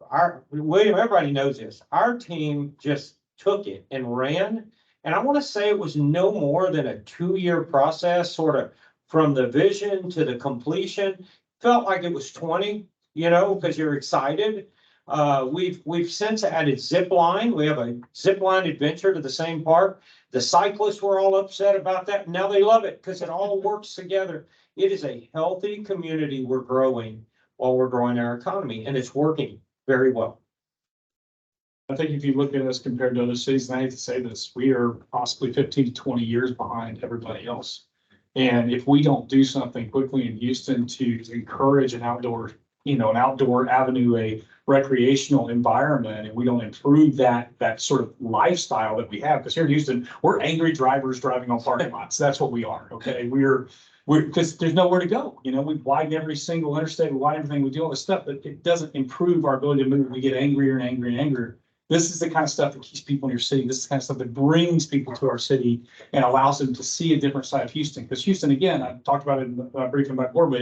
William, everybody knows this. Our team just took it and ran. And I want to say it was no more than a 2-year process, sort of from the vision to the completion. Felt like it was 20, you know, because you're excited. We've since added zip line. We have a zip line adventure to the same park. The cyclists were all upset about that. Now they love it because it all works together. It is a healthy community we're growing while we're growing our economy, and it's working very well. I think if you look at us compared to other cities, and I hate to say this, we are possibly 15 to 20 years behind everybody else. And if we don't do something quickly in Houston to encourage an outdoor, you know, an outdoor avenue, a recreational environment and we don't improve that sort of lifestyle that we have, because here in Houston, we're angry drivers driving on parking lots. That's what we are. Okay. We're because there's nowhere to go. You know, we widen every single interstate, we widen everything, we do all this stuff, but it doesn't improve our ability to move. We get angrier and angrier and angrier. This is the kind of stuff that keeps people in your city. This is the kind of stuff that brings people to our city and allows them to see a different side of Houston. Because Houston, again, I talked about it in the briefing by board,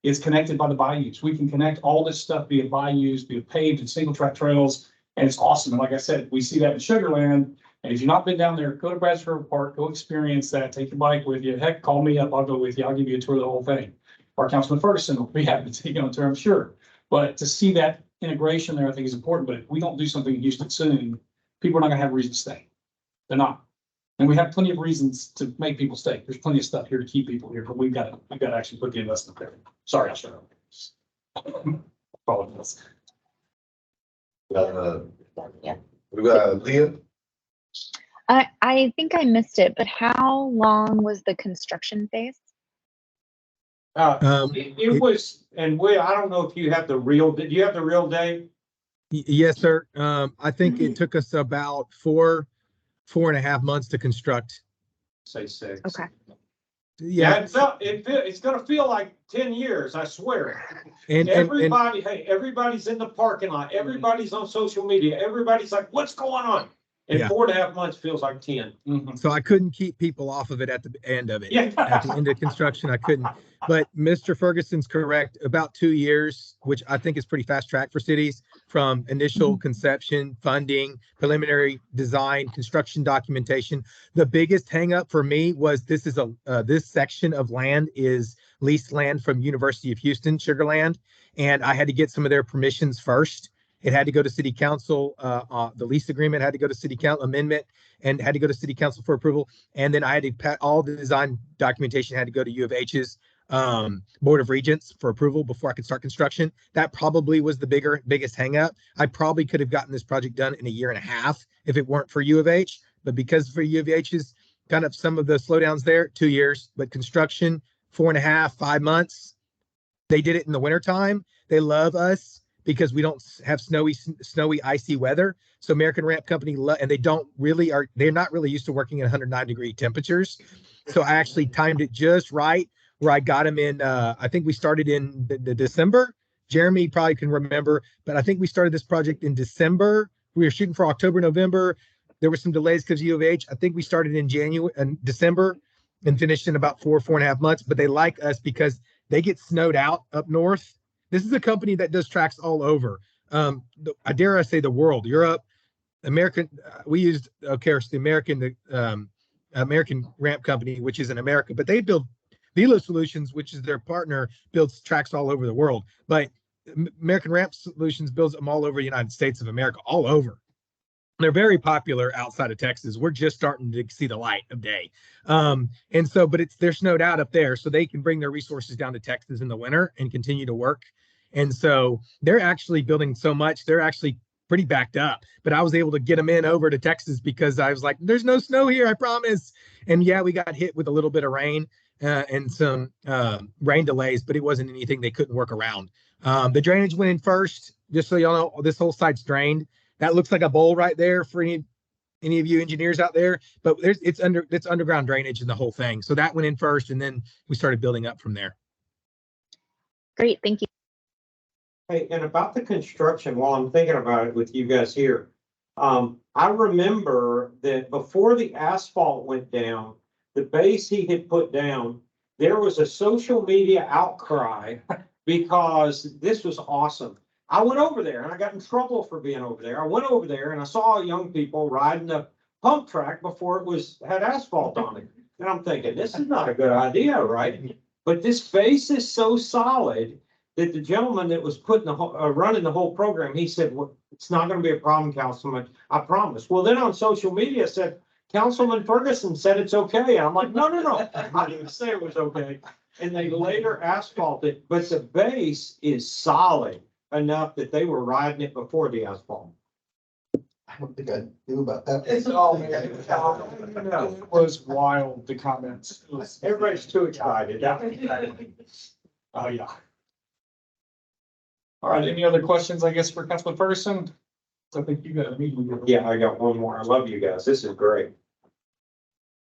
is connected by the bayous. We can connect all this stuff via bayous, via paved and single track trails, and it's awesome. And like I said, we see that in Sugar Land. And if you've not been down there, go to Bradford Park, go experience that, take your bike with you. Heck, call me up, I'll go with you. I'll give you a tour of the whole thing. Or Councilman Ferguson will be happy to take you on a tour, I'm sure. But to see that integration there, I think is important. But if we don't do something in Houston soon, people are not gonna have a reason to stay. They're not. And we have plenty of reasons to make people stay. There's plenty of stuff here to keep people here, but we've got to actually put the investment there. Sorry, I'll shut up. Apologize. Yeah. We got Leah. I think I missed it, but how long was the construction phase? It was, and I don't know if you have the real, did you have the real date? Yes, sir. I think it took us about 4.5 months to construct. Say 6. Okay. Yeah, it's gonna feel like 10 years, I swear. and Everybody's in the parking lot, everybody's on social media, everybody's like, what's going on? And Yeah. 4.5 months feels like 10. so I couldn't keep people off of it at the end of it. Yeah. At the end of construction, I couldn't. But Mr. Ferguson's correct. About 2 years, which I think is pretty fast track for cities, from initial conception, funding, preliminary design, construction documentation. The biggest hangup for me was this section of land is leased land from University of Houston, Sugar Land, and I had to get some of their permissions first. It had to go to city council. The lease agreement had to go to city council amendment and had to go to city council for approval. And then I had to all the design documentation had to go to U of H's Board of Regents for approval before I could start construction. That probably was the biggest hang up. I probably could have gotten this project done in 1.5 years if it weren't for U of H, but because for U of H's kind of some of the slowdowns there, 2 years, but construction, 4.5, 5 months. They did it in the wintertime. They love us because we don't have snowy, icy weather. So American Ramp Company, and they're not really used to working in 109-degree temperatures. So I actually timed it just right where I got them in, I think we started in the December. Jeremy probably can remember, but I think we started this project in December. We were shooting for October, November. There were some delays because of U of H. I think we started in December and finished in about 4.5 months, but they like us because they get snowed out up north. This is a company that does tracks all over. I dare I say the world, Europe, American. We used, of course, the American Ramp Company, which is in America, but they build Velo Solutions, which is their partner, builds tracks all over the world. But American Ramp Solutions builds them all over the United States of America, all over. They're very popular outside of Texas. We're just starting to see the light of day. And so, but they're snowed out up there, so they can bring their resources down to Texas in the winter and continue to work. And so they're actually building so much, they're actually pretty backed up. But I was able to get them in over to Texas because I was like, there's no snow here, I promise. And yeah, we got hit with a little bit of rain and some rain delays, but it wasn't anything they couldn't work around. The drainage went in first, just so y'all know, this whole site's drained. That looks like a bowl right there for any of you engineers out there, but it's underground drainage in the whole thing. So that went in first, and then we started building up from there. Great, thank you. Hey, and about the construction, while I'm thinking about it with you guys here, I remember that before the asphalt went down, the base he had put down, there was a social media outcry because this was awesome. I went over there and I got in trouble for being over there. I went over there and I saw young people riding the pump track before it had asphalt on it. And I'm thinking, this is not a good idea, right? But this base is so solid that the gentleman that was running the whole program, he said, well, it's not going to be a problem, Councilman. I promise. Well, then on social media said, Councilman Ferguson said it's okay. I'm like, no. I didn't say it was okay. And they later asphalted, but the base is solid enough that they were riding it before the asphalt. I don't think I knew about that. It's all, man. It was wild, the comments. Everybody's too excited. Oh, yeah. All right, any other questions, I guess, for Councilman Ferguson? I think you got a meeting. Yeah, I got one more. I love you guys. This is great.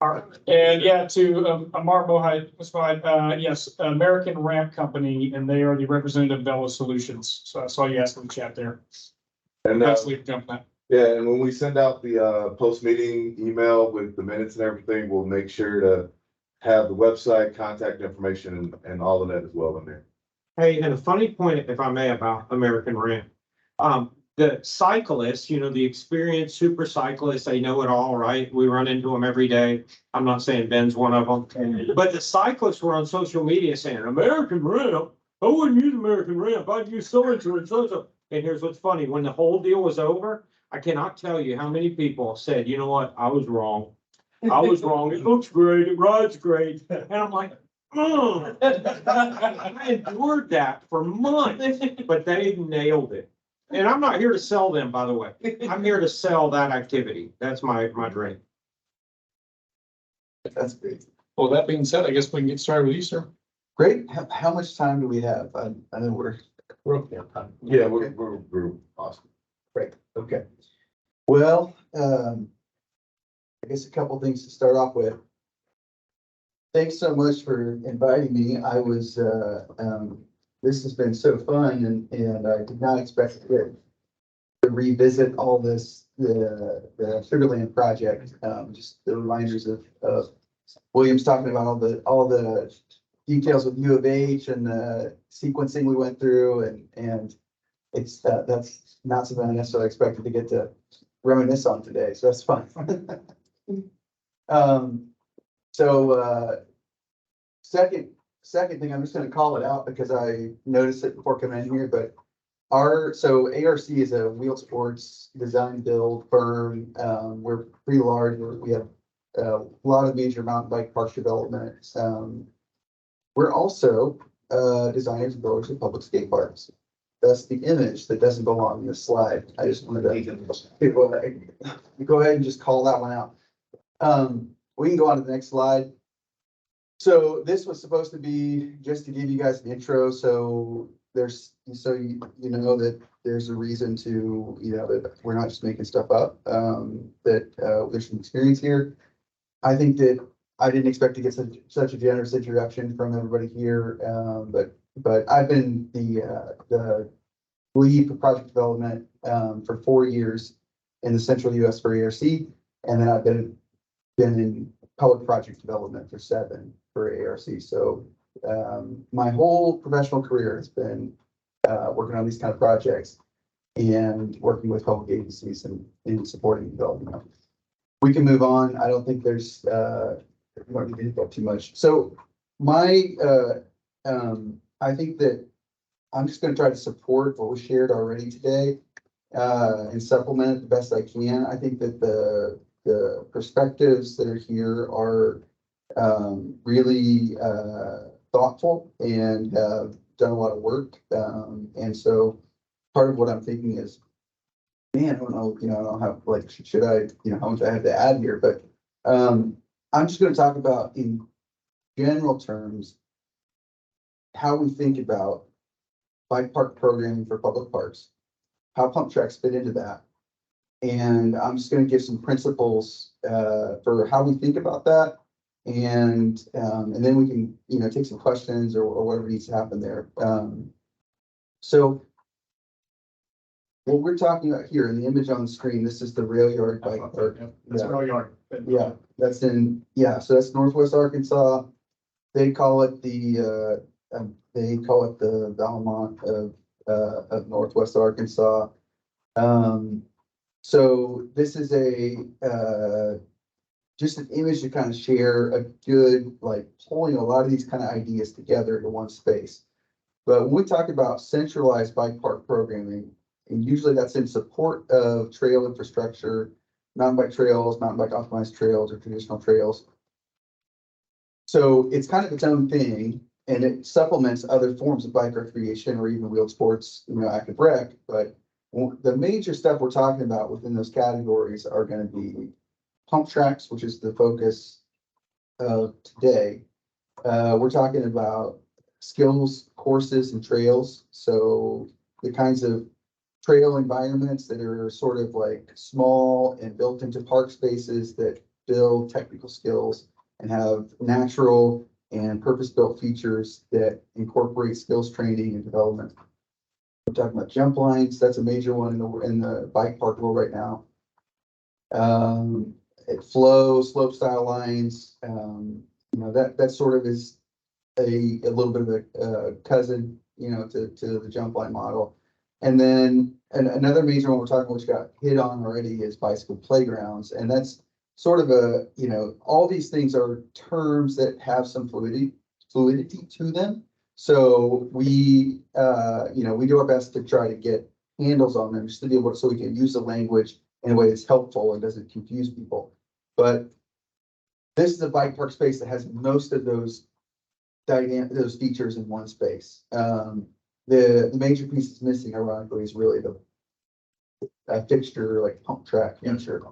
All right, and yeah, to Amar Mohite, yes, American Ramp Company, and they are the representative of Velo Solutions. So I saw you ask in the chat there. And Let's leave jump that. yeah, and when we send out the post-meeting email with the minutes and everything, we'll make sure to have the website, contact information, and all of that as well in there. Hey, and a funny point, if I may, about American Ramp. The cyclists, you know, the experienced super cyclists, they know it all, right? We run into them every day. I'm not saying Ben's one of them, but the cyclists were on social media saying, American Ramp, I wouldn't use American Ramp, I'd use so-and-so and so-and-so. And here's what's funny, when the whole deal was over, I cannot tell you how many people said, you know what, I was wrong. I was wrong. It looks great, it rides great. And I'm like, oh, I endured that for months, but they nailed it. And I'm not here to sell them, by the way. I'm here to sell that activity. That's my dream. That's great. Well, that being said, I guess we can get started with you, sir. Great. How much time do we have? I know we're okay on time. Yeah, we're awesome. Great. Okay. Well, I guess a couple things to start off with. Thanks so much for inviting me. I was, this has been so fun and I did not expect to revisit all this, the Sugarland project. Just the reminders of Williams talking about all the details with U of H and the sequencing we went through and it's, that's not something I necessarily expected to get to reminisce on today. So that's fun. Second thing, I'm just gonna call it out because I noticed it before coming in here, but so ARC is a wheel sports design build firm. We're pretty large. We have a lot of major mountain bike park development. We're also designers and builders of public skate parks. That's the image that doesn't belong in this slide. I just wanted to go ahead and just call that one out. We can go on to the next slide. So this was supposed to be just to give you guys an intro. So you know that there's a reason to, you know, that we're not just making stuff up, that there's some experience here. I think that I didn't expect to get such a generous introduction from everybody here. But I've been the lead for project development for 4 years in the central US for ARC. And then I've been in public project development for 7 for ARC. So my whole professional career has been working on these kind of projects and working with public agencies and supporting development. We can move on. I don't think there's we don't need to hit that too much. So I think that I'm just going to try to support what was shared already today and supplement it the best I can. I think that the perspectives that are here are really thoughtful and done a lot of work. And so part of what I'm thinking is, man, I don't know, you know, I don't have like, should I, you know, how much I have to add here, but I'm just going to talk about in general terms how we think about bike park programming for public parks, how pump tracks fit into that. And I'm just going to give some principles for how we think about that. And then we can, you know, take some questions or whatever needs to happen there. So what we're talking about here in the image on the screen, this is the rail yard bike park. That's rail yard. Yeah, that's so that's Northwest Arkansas. They call it the Valmont of Northwest Arkansas. So this is just an image to kind of share a good, like pulling a lot of these kind of ideas together into one space. But when we talk about centralized bike park programming, and usually that's in support of trail infrastructure, mountain bike trails, mountain bike optimized trails, or traditional trails. So it's kind of its own thing, and it supplements other forms of bike recreation or even wheeled sports, you know, active rec. But the major stuff we're talking about within those categories are going to be pump tracks, which is the focus of today. We're talking about skills, courses, and trails. So the kinds of trail environments that are sort of like small and built into park spaces that build technical skills and have natural and purpose-built features that incorporate skills training and development. We're talking about jump lines. That's a major one in the bike park world right now. Flow, slope style lines, that sort of is a little bit of a cousin, to the jump line model. And then another major one we're talking, which got hit on already, is bicycle playgrounds. And that's sort of all these things are terms that have some fluidity to them. So we do our best to try to get handles on them just to be able to, so we can use the language in a way that's helpful and doesn't confuse people. But this is a bike park space that has most of those features in one space. The major piece that's missing, ironically, is really the fixture, like pump track feature.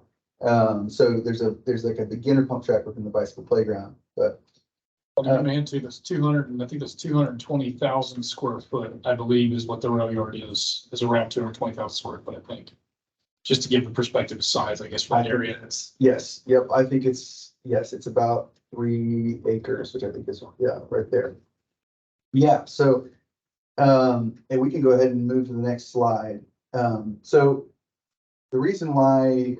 So there's like a beginner pump track within the bicycle playground, but Into this 200, and I think that's 220,000 square foot, I believe, is what the rail yard is around 220,000 square foot, I think. Just to give a perspective of size, I guess, for the area. Yes, yep, I think it's about 3 acres, which I think is, right there. Yeah, so, and we can go ahead and move to the next slide. So the reason why,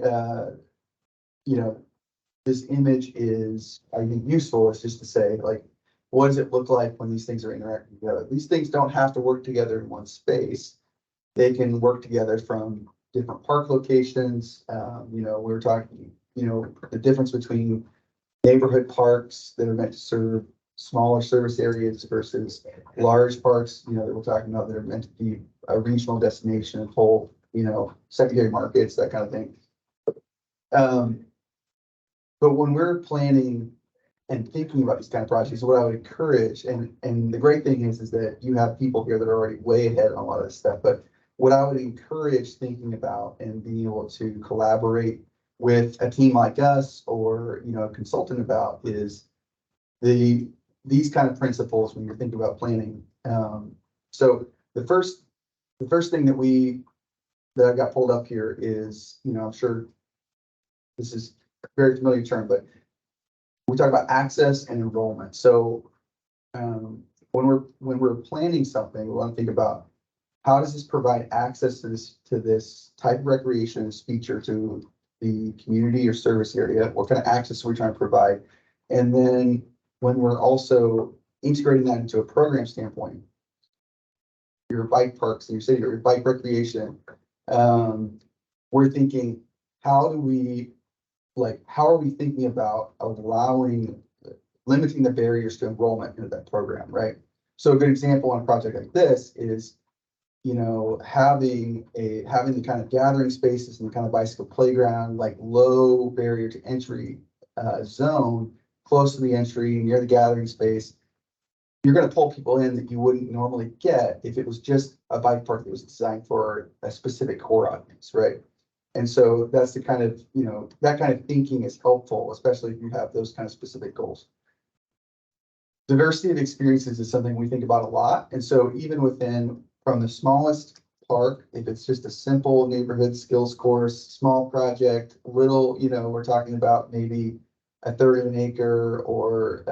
this image is, I think, useful is just to say, like, what does it look like when these things are interacting together? These things don't have to work together in one space. They can work together from different park locations. We were talking, the difference between neighborhood parks that are meant to serve smaller service areas versus large parks, that we're talking about that are meant to be a regional destination and whole, secondary markets, that kind of thing. But when we're planning and thinking about these kind of projects, what I would encourage, and the great thing is that you have people here that are already way ahead on a lot of this stuff, but what I would encourage thinking about and being able to collaborate with a team like us or, a consultant about is these kind of principles when you're thinking about planning. So the first thing that I got pulled up here is, I'm sure this is a very familiar term, but we talk about access and enrollment. So when we're planning something, we want to think about how does this provide access to this type of recreation, this feature to the community or service area? What kind of access are we trying to provide? And then when we're also integrating that into a program standpoint, your bike parks in your city or your bike recreation, we're thinking, how are we thinking about limiting the barriers to enrollment into that program, right? So a good example on a project like this is, having the kind of gathering spaces and the kind of bicycle playground, like low barrier to entry zone, close to the entry near the gathering space. You're going to pull people in that you wouldn't normally get if it was just a bike park that was designed for a specific core audience, right? And so that's the kind of, that kind of thinking is helpful, especially if you have those kind of specific goals. Diversity of experiences is something we think about a lot. And so even from the smallest park, if it's just a simple neighborhood skills course, small project, little, we're talking about maybe a third of an acre or,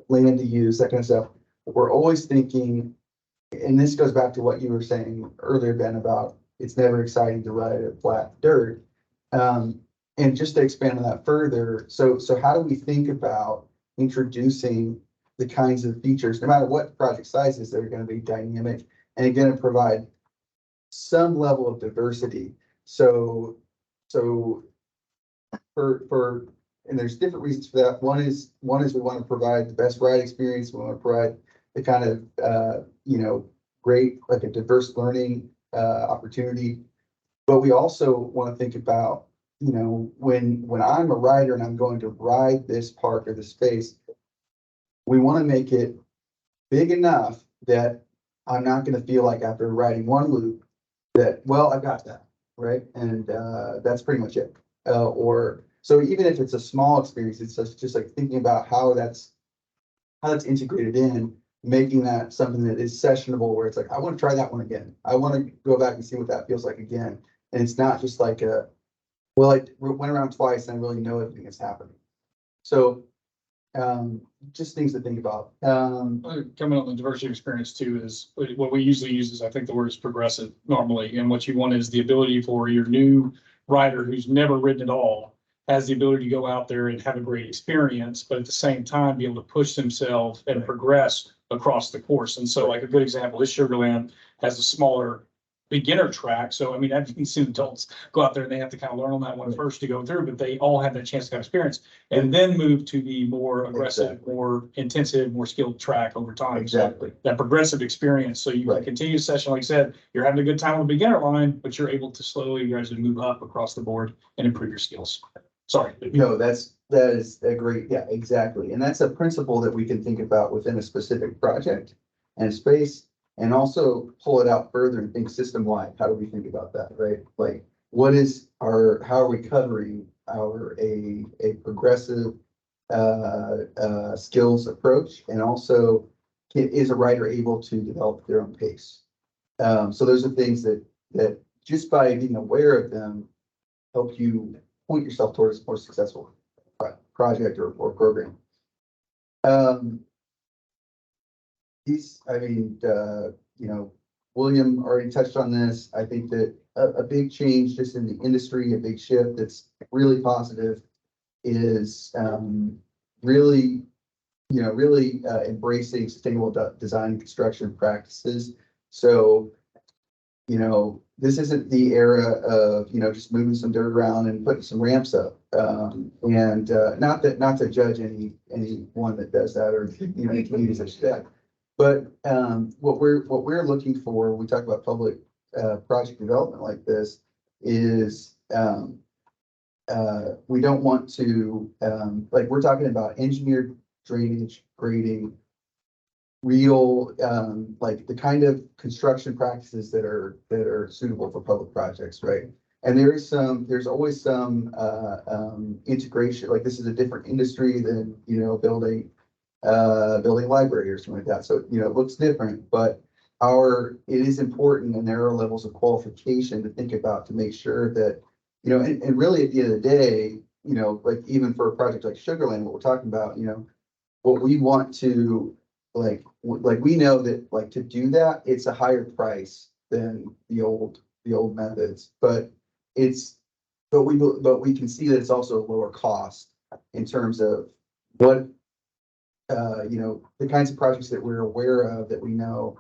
land to use, that kind of stuff. We're always thinking, and this goes back to what you were saying earlier, Ben, about it's never exciting to ride a flat dirt. And just to expand on that further, so how do we think about introducing the kinds of features, no matter what project size is, that are going to be dynamic and are going to provide some level of diversity. So and there's different reasons for that. One is we want to provide the best ride experience. We want to provide the kind of great, like a diverse learning opportunity. But we also want to think about, when I'm a rider and I'm going to ride this park or this space, we want to make it big enough that I'm not going to feel like after riding one loop that, well, I got that, right? And that's pretty much it. So even if it's a small experience, it's just like thinking about how that's integrated in. making that something that is sessionable, where it's like, I want to try that one again. I want to go back and see what that feels like again. And it's not just like well, I went around twice and I really know everything that's happening. So, just things to think about. Coming on the diversity experience too is what we usually use is, I think the word is progressive normally. And what you want is the ability for your new rider who's never ridden at all, has the ability to go out there and have a great experience, but at the same time, be able to push themselves and progress across the course. And so like a good example is Sugarland has a smaller beginner track. So, I mean, I've seen adults go out there and they have to kind of learn on that one first to go through, but they all have that chance to have experience and then move to the more aggressive, more intensive, more skilled track over time. Exactly. So that progressive experience. So you can continue the session, like I said, you're having a good time on the beginner line, but you're able to slowly gradually move up across the board and improve your skills. Sorry. No, that is a great, yeah, exactly. And that's a principle that we can think about within a specific project and space, and also pull it out further and think system-wide. How do we think about that, right? Like, how are we covering a progressive skills approach? And also, is a rider able to develop their own pace? So those are things that just by being aware of them, help you point yourself towards a more successful project or program. William already touched on this. I think that a big change just in the industry, a big shift that's really positive is really embracing sustainable design and construction practices. So, this isn't the era of, just moving some dirt around and putting some ramps up. Not to judge anyone that does that or, communities that should that. But what we're looking for when we talk about public project development like this is we don't want to we're talking about engineered drainage, grading, real the kind of construction practices that are suitable for public projects, right? And there's always some integration. Like, this is a different industry than building library or something like that. So it looks different, but it is important, and there are levels of qualification to think about to make sure that and really at the end of the day, even for a project like Sugarland, what we're talking about, what we want to we know that to do that, it's a higher price than the old methods, but we can see that it's also a lower cost in terms of what the kinds of projects that we're aware of that we know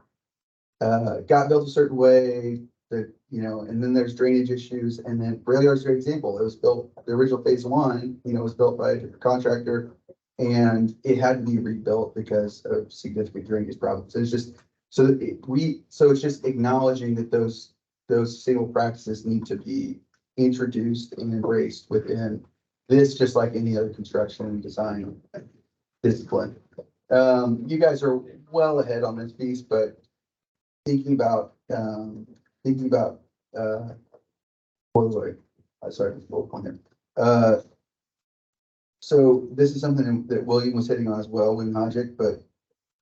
got built a certain way, that and then there's drainage issues, and then rail yard's a great example. It was built, the original phase one, was built by a different contractor, and it had to be rebuilt because of significant drainage problems. It's just it's just acknowledging that those single practices need to be introduced and embraced within this, just like any other construction and design discipline. You guys are well ahead on this piece, but thinking about sorry, full point here. So this is something that William was hitting on as well, William Hodgick, but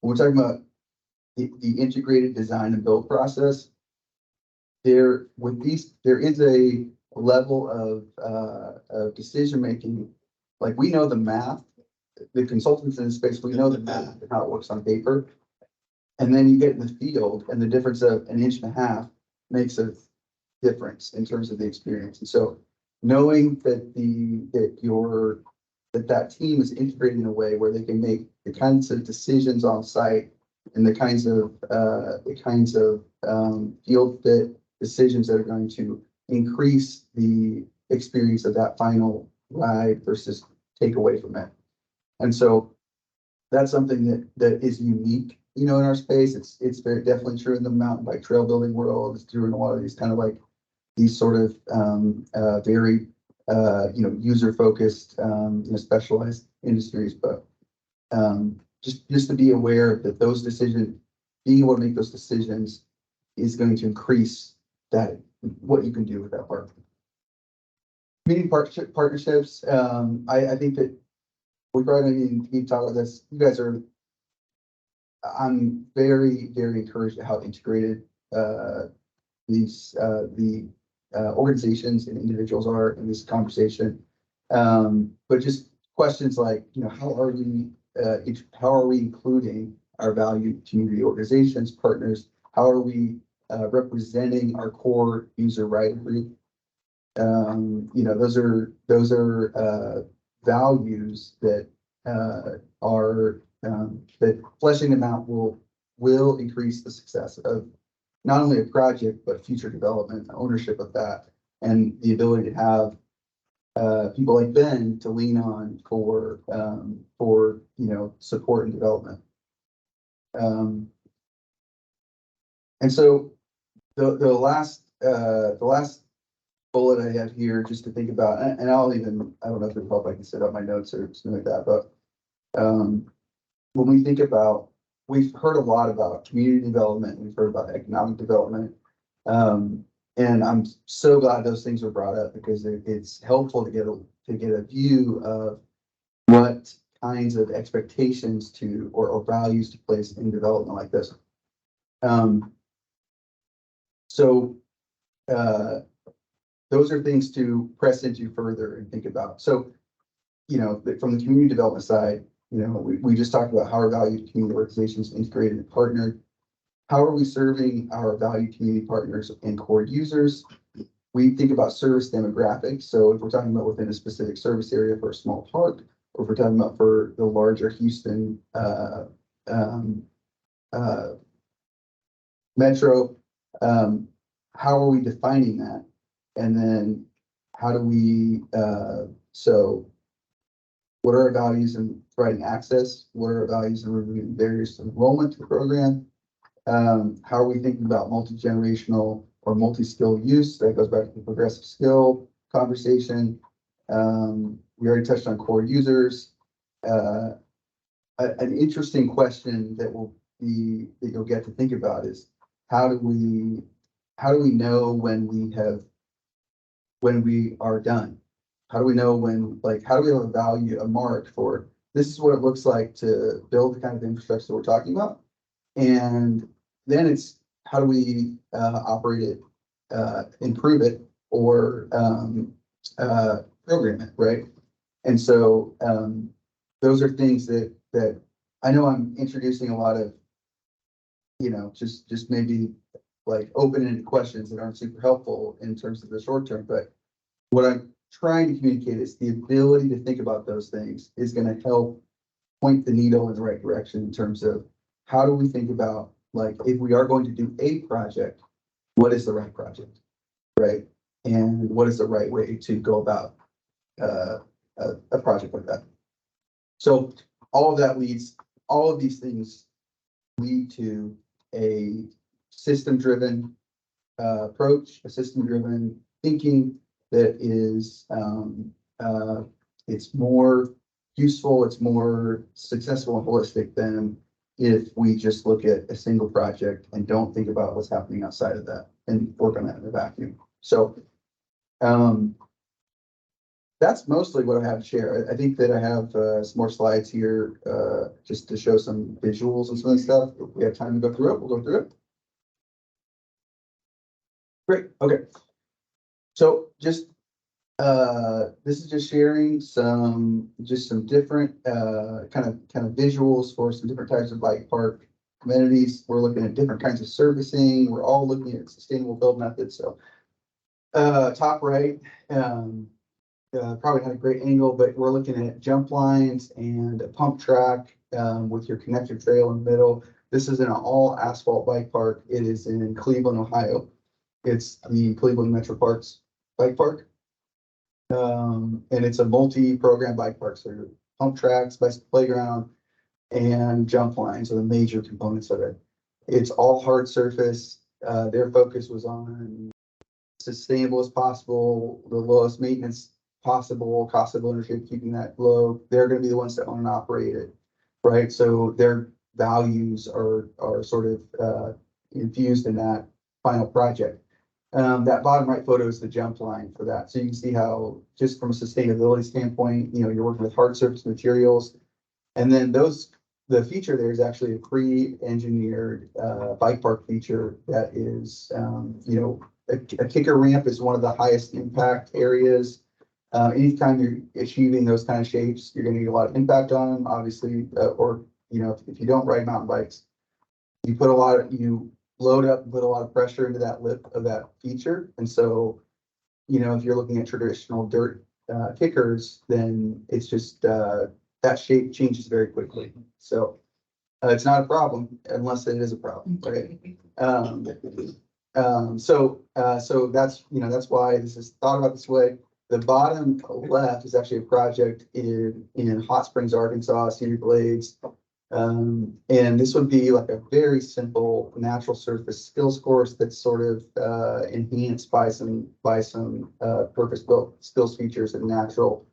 when we're talking about the integrated design and build process, there is a level of decision making. Like, we know the math, the consultants in the space, we know the math and how it works on paper. And then you get in the field, and the difference of 1.5 inches makes a difference in terms of the experience. And so knowing that that team is integrated in a way where they can make the kinds of decisions on site and the kinds of field fit decisions that are going to increase the experience of that final ride versus take away from it. And so that's something that is unique, in our space. It's very definitely true in the mountain bike trail building world. It's true in a lot of these kind of these sort of very user focused, specialized industries. But just to be aware that those decisions, being able to make those decisions, is going to increase what you can do with that part. Community partnerships. I think that we probably need to talk about this. You guys are I'm very, very encouraged at how integrated, these, the, organizations and individuals are in this conversation. But just questions like, you know, how are we including our valued community organizations, partners? How are we, representing our core user right group? You know, those are values that, are, that fleshing them out will increase the success of not only a project, but future development, ownership of that, and the ability to have people like Ben to lean on for you know, support and development. And so the last bullet I have here just to think about, and I don't know if it'll help, I can set up my notes or something like that, but when we think about, we've heard a lot about community development, we've heard about economic development. And I'm so glad those things were brought up because it's helpful to get a view of what kinds of expectations to or values to place in development like this. So those are things to press into further and think about. So, you know, from the community development side, you know, we just talked about how our valued community organizations integrated and partnered. How are we serving our valued community partners and core users? We think about service demographics. So if we're talking about within a specific service area for a small park, or if we're talking about for the larger Houston metro, how are we defining that? And then how do we, so what are our values in providing access? What are our values in removing barriers to enrollment to the program? How are we thinking about multi-generational or multi-skill use? That goes back to the progressive skill conversation. We already touched on core users. An interesting question that you'll get to think about is how do we know when we are done? How do we know how do we have a value, a mark for this is what it looks like to build the kind of infrastructure that we're talking about? And then it's how do we operate it, improve it, or program it, right? And so those are things that I know I'm introducing a lot of, you know, just maybe like open-ended questions that aren't super helpful in terms of the short term, but what I'm trying to communicate is the ability to think about those things is going to help point the needle in the right direction in terms of how do we think about, like, if we are going to do a project, what is the right project, right? And what is the right way to go about a project like that? So all of these things lead to a system-driven approach, a system-driven thinking that is, it's more useful, it's more successful and holistic than if we just look at a single project and don't think about what's happening outside of that and work on that in a vacuum. So that's mostly what I have to share. I think that I have some more slides here just to show some visuals and some of the stuff. If we have time to go through it, we'll go through it. Great, okay. So just this is just sharing some different kind of visuals for some different types of bike park amenities. We're looking at different kinds of servicing. We're all looking at sustainable build methods. So top right, probably not a great angle, but we're looking at jump lines and a pump track with your connector trail in the middle. This is in an all asphalt bike park. It is in Cleveland, Ohio. It's the Cleveland Metro Parks bike park. And it's a multi-program bike park. So pump tracks, bicycle playground, and jump lines are the major components of it. It's all hard surface. Their focus was on sustainable as possible, the lowest maintenance possible, cost of ownership, keeping that low. They're going to be the ones that own and operate it, right? So their values are sort of infused in that final project. That bottom right photo is the jump line for that. So you can see how, just from a sustainability standpoint, you know, you're working with hard surface materials, and then those the feature there is actually a pre-engineered bike park feature that is, a kicker ramp is one of the highest impact areas. Anytime you're achieving those kind of shapes, you're going to get a lot of impact on them, obviously, or if you don't ride mountain bikes, you load up and put a lot of pressure into that lip of that feature. And so, if you're looking at traditional dirt kickers, then it's just that shape changes very quickly. So it's not a problem unless it is a problem, right? So that's why this is thought about this way. The bottom left is actually a project in Hot Springs, Arkansas, Cedar Glades. And this would be like a very simple natural surface skills course that's sort of enhanced by some purpose-built skills features and natural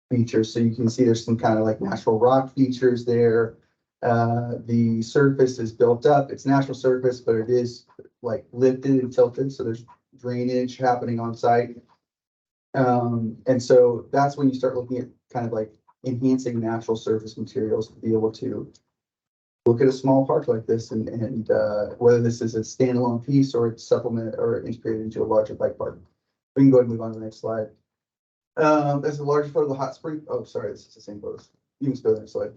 features. So you can see there's some kind of like natural rock features there. The surface is built up. It's natural surface, but it is like lifted and tilted. So there's drainage happening on site. And so that's when you start looking at kind of like enhancing natural surface materials to be able to look at a small park like this and whether this is a standalone piece or it's supplement or integrated into a larger bike park. We can go ahead and move on to the next slide. That's a larger photo of the hot spring. Oh, sorry, this is the same photos. You can just go to the next slide.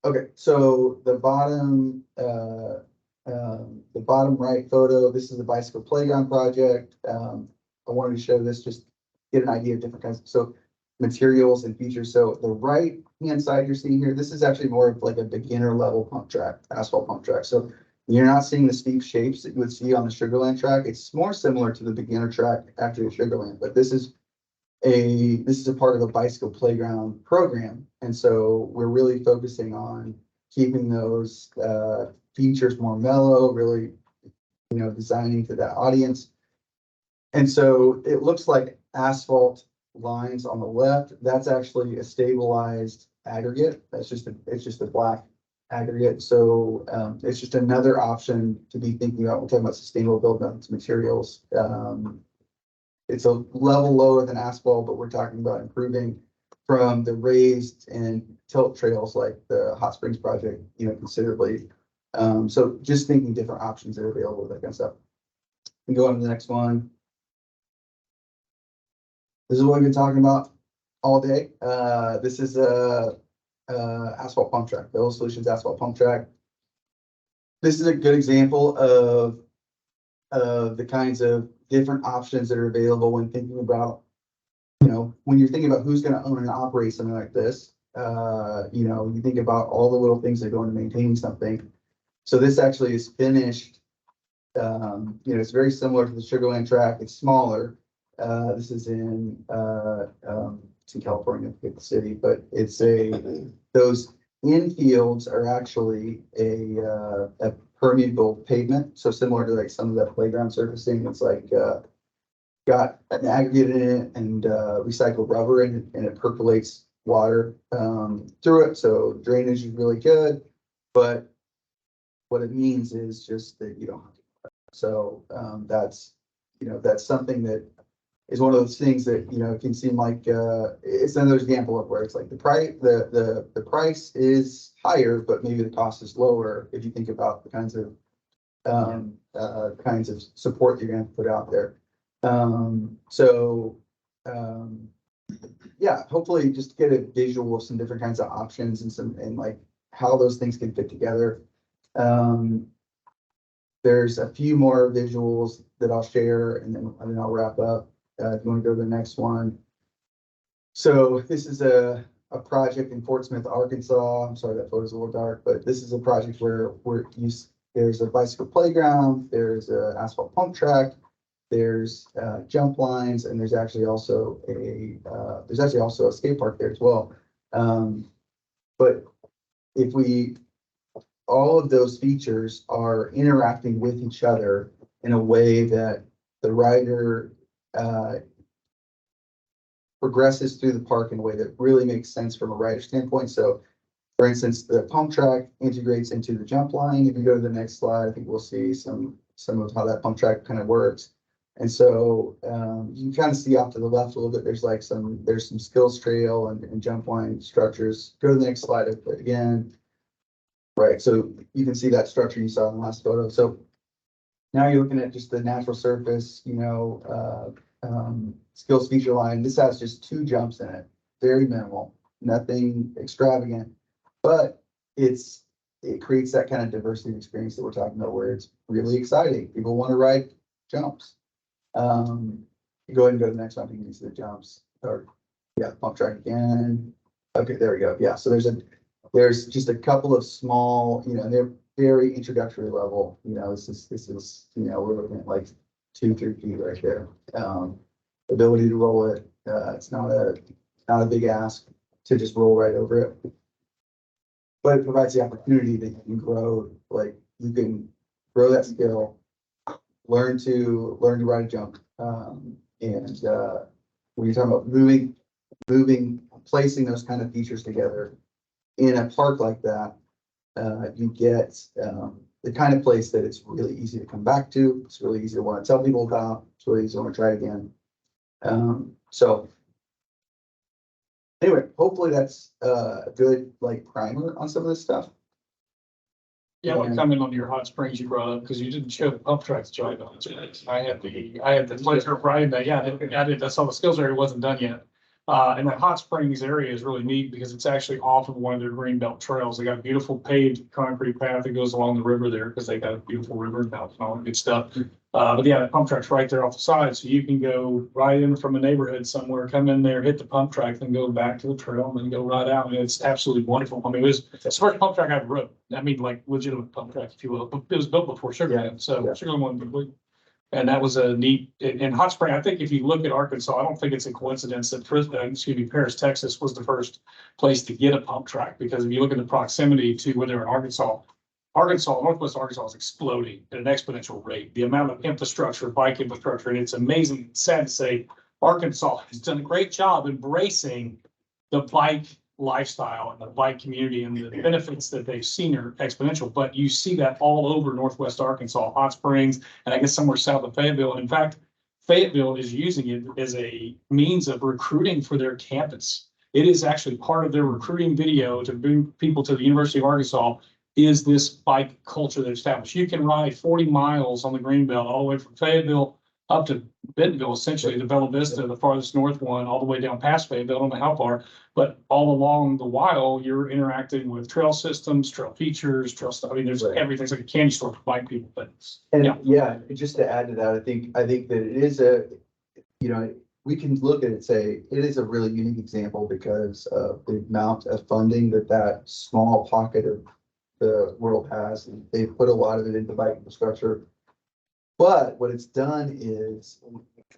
Okay, so the bottom right photo, this is the bicycle playground project. I wanted to show this, just get an idea of different kinds of materials and features. So the right hand side you're seeing here, this is actually more of like a beginner level pump track, asphalt pump track. So you're not seeing the steep shapes that you would see on the Sugarland track. It's more similar to the beginner track after the Sugarland, but this is a part of a bicycle playground program. And so we're really focusing on keeping those features more mellow, really, designing to that audience. And so it looks like asphalt lines on the left. That's actually a stabilized aggregate. It's just a black aggregate. So it's just another option to be thinking about. We're talking about sustainable build materials. It's a level lower than asphalt, but we're talking about improving from the raised and tilt trails like the Hot Springs project, considerably. So just thinking different options that are available, that kind of stuff. We can go on to the next one. This is what we've been talking about all day. This is a asphalt pump track, Bill Solutions asphalt pump track. This is a good example of the kinds of different options that are available when thinking about, when you're thinking about who's going to own and operate something like this. You think about all the little things that go into maintaining something. So this actually is finished. It's very similar to the Sugarland track. It's smaller. This is in California, the city, but those infields are actually a permeable pavement. So similar to like some of that playground surfacing, it's like got an aggregate in it and recycled rubber in it, and it percolates water through it. So drainage is really good, but what it means is just that you don't have to. So that's something that is one of those things that, it can seem like it's another example of where it's like the price is higher, but maybe the cost is lower if you think about the kinds of support you're going to put out there. Yeah, hopefully just get a visual of some different kinds of options and like how those things can fit together. There's a few more visuals that I'll share and then I'll wrap up. If you want to go to the next one. So this is a project in Fort Smith, Arkansas. I'm sorry, that photo's a little dark, but this is a project where there's a bicycle playground, there's an asphalt pump track, there's jump lines, and there's actually also a skate park there as well. But all of those features are interacting with each other in a way that the rider progresses through the park in a way that really makes sense from a rider standpoint. So for instance, the pump track integrates into the jump line. If you go to the next slide, I think we'll see some of how that pump track kind of works. And so you can kind of see off to the left a little bit, there's some skills trail and jump line structures. Go to the next slide again. Right, so you can see that structure you saw in the last photo, so now you're looking at just the natural surface, skills feature line. This has just 2 jumps in it, very minimal, nothing extravagant, but it creates that kind of diversity of experience that we're talking about, where it's really exciting. People want to ride jumps. Go ahead and go to the next one. You can see the jumps. Or yeah, pump track again. Okay, there we go. Yeah, so there's just a couple of small, they're very introductory level. This is we're looking at like 2-3 feet right there. Ability to roll it. It's not a big ask to just roll right over it, but it provides the opportunity that you can grow. Like you can grow that skill, learn to ride a jump, and when you're talking about moving, placing those kind of features together in a park like that, you get the kind of place that it's really easy to come back to. It's really easy to want to tell people about. It's really easy to want to try it again. So anyway, hopefully that's a good primer on some of this stuff. Yeah, I want to comment on your hot springs you brought up, because you didn't show the pump tracks drive on. I had the pleasure of riding that. Yeah, I saw the skills area wasn't done yet. And that hot springs area is really neat because it's actually off of one of their green belt trails. They got a beautiful paved concrete path that goes along the river there, because they got a beautiful river and all that good stuff. But yeah, the pump track's right there off the side, so you can go right in from a neighborhood somewhere, come in there, hit the pump track, then go back to the trail, and then go right out. And it's absolutely wonderful. I mean, it was the first pump track I ever rode. I mean, like legitimate pump track, if you will. But it was built before Sugarland, so Sugarland wasn't complete. And that was a neat, and Hot Spring, I think if you look at Arkansas, I don't think it's a coincidence that Paris, Texas was the first place to get a pump track, because if you look at the proximity to where they're in Arkansas, Northwest Arkansas is exploding at an exponential rate. The amount of infrastructure, bike infrastructure, and it's amazing, sad to say, Arkansas has done a great job embracing the bike lifestyle and the bike community, and the benefits that they've seen are exponential. But you see that all over Northwest Arkansas, Hot Springs, and I guess somewhere south of Fayetteville. And in fact, Fayetteville is using it as a means of recruiting for their campus. It is actually part of their recruiting video to bring people to the University of Arkansas, is this bike culture that established. You can ride 40 miles on the Greenbelt all the way from Fayetteville up to Bentonville, essentially, to Bella Vista, the farthest north one, all the way down past Fayetteville. I don't know how far, but all along the while, you're interacting with trail systems, trail features, trail stuff. I mean, there's everything's like a candy store for bike people, but yeah, just to add to that, I think that it is we can look at it and say it is a really unique example because of the amount of funding that small pocket of the world has, and they put a lot of it into bike infrastructure. But what it's done is,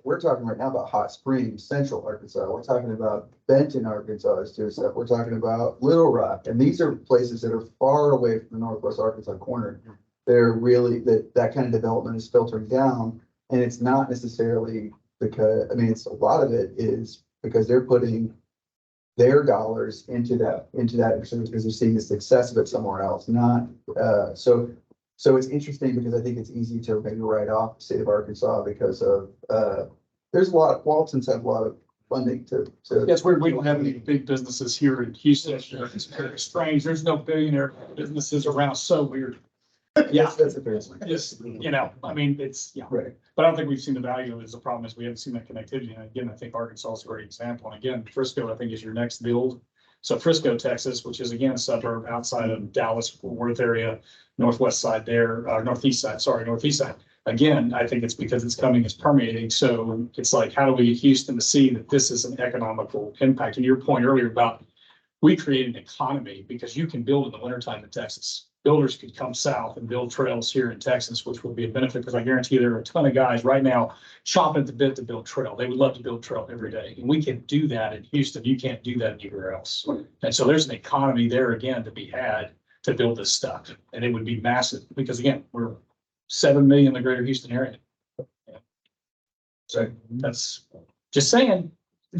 we're talking right now about Hot Springs, Central Arkansas. We're talking about Benton, Arkansas is doing stuff. We're talking about Little Rock, and these are places that are far away from the Northwest Arkansas corner. They're really that kind of development is filtering down, and it's not necessarily because, I mean, it's a lot of it is because they're putting their dollars into that because they're seeing the success of it somewhere else. So it's interesting because I think it's easy to maybe write off the state of Arkansas because of there's a lot of Walton's have a lot of funding to. That's weird. We don't have any big businesses here in Houston. It's very strange. There's no billionaire businesses around. So weird. Yeah, that's a fair point. Just, I mean, it's right. But I don't think we've seen the value of it. As the problem is we haven't seen that connectivity. And again, I think Arkansas is a great example. And again, Frisco, I think, is your next build. So Frisco, Texas, which is again a suburb outside of Dallas, Fort Worth area, northwest side there, northeast side. Again, I think it's because it's coming, it's permeating. So it's like, how do we get Houston to see that this is an economical impact? And your point earlier about we create an economy because you can build in the wintertime in Texas. Builders could come south and build trails here in Texas, which would be a benefit because I guarantee you there are a ton of guys right now chomping at the bit to build trail. They would love to build trail every day. And we can do that in Houston. You can't do that anywhere else. And so there's an economy there again to be had to build this stuff. And it would be massive because again, we're 7 million in the greater Houston area. Yeah. So that's just saying.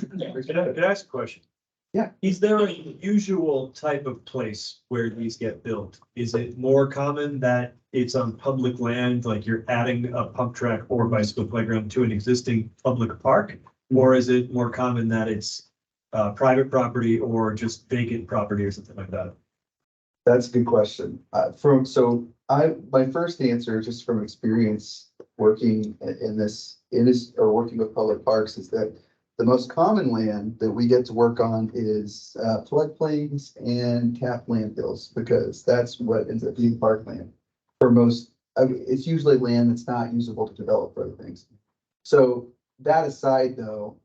Can I ask a question? Yeah. Is there a usual type of place where these get built? Is it more common that it's on public land, like you're adding a pump track or bicycle playground to an existing public park? Or is it more common that it's private property or just vacant property or something like that? That's a good question. My first answer, just from experience working in this, or working with public parks, is that the most common land that we get to work on is floodplains and capped landfills, because that's what ends up being parkland. For most, it's usually land that's not usable to develop for other things. So that aside, though,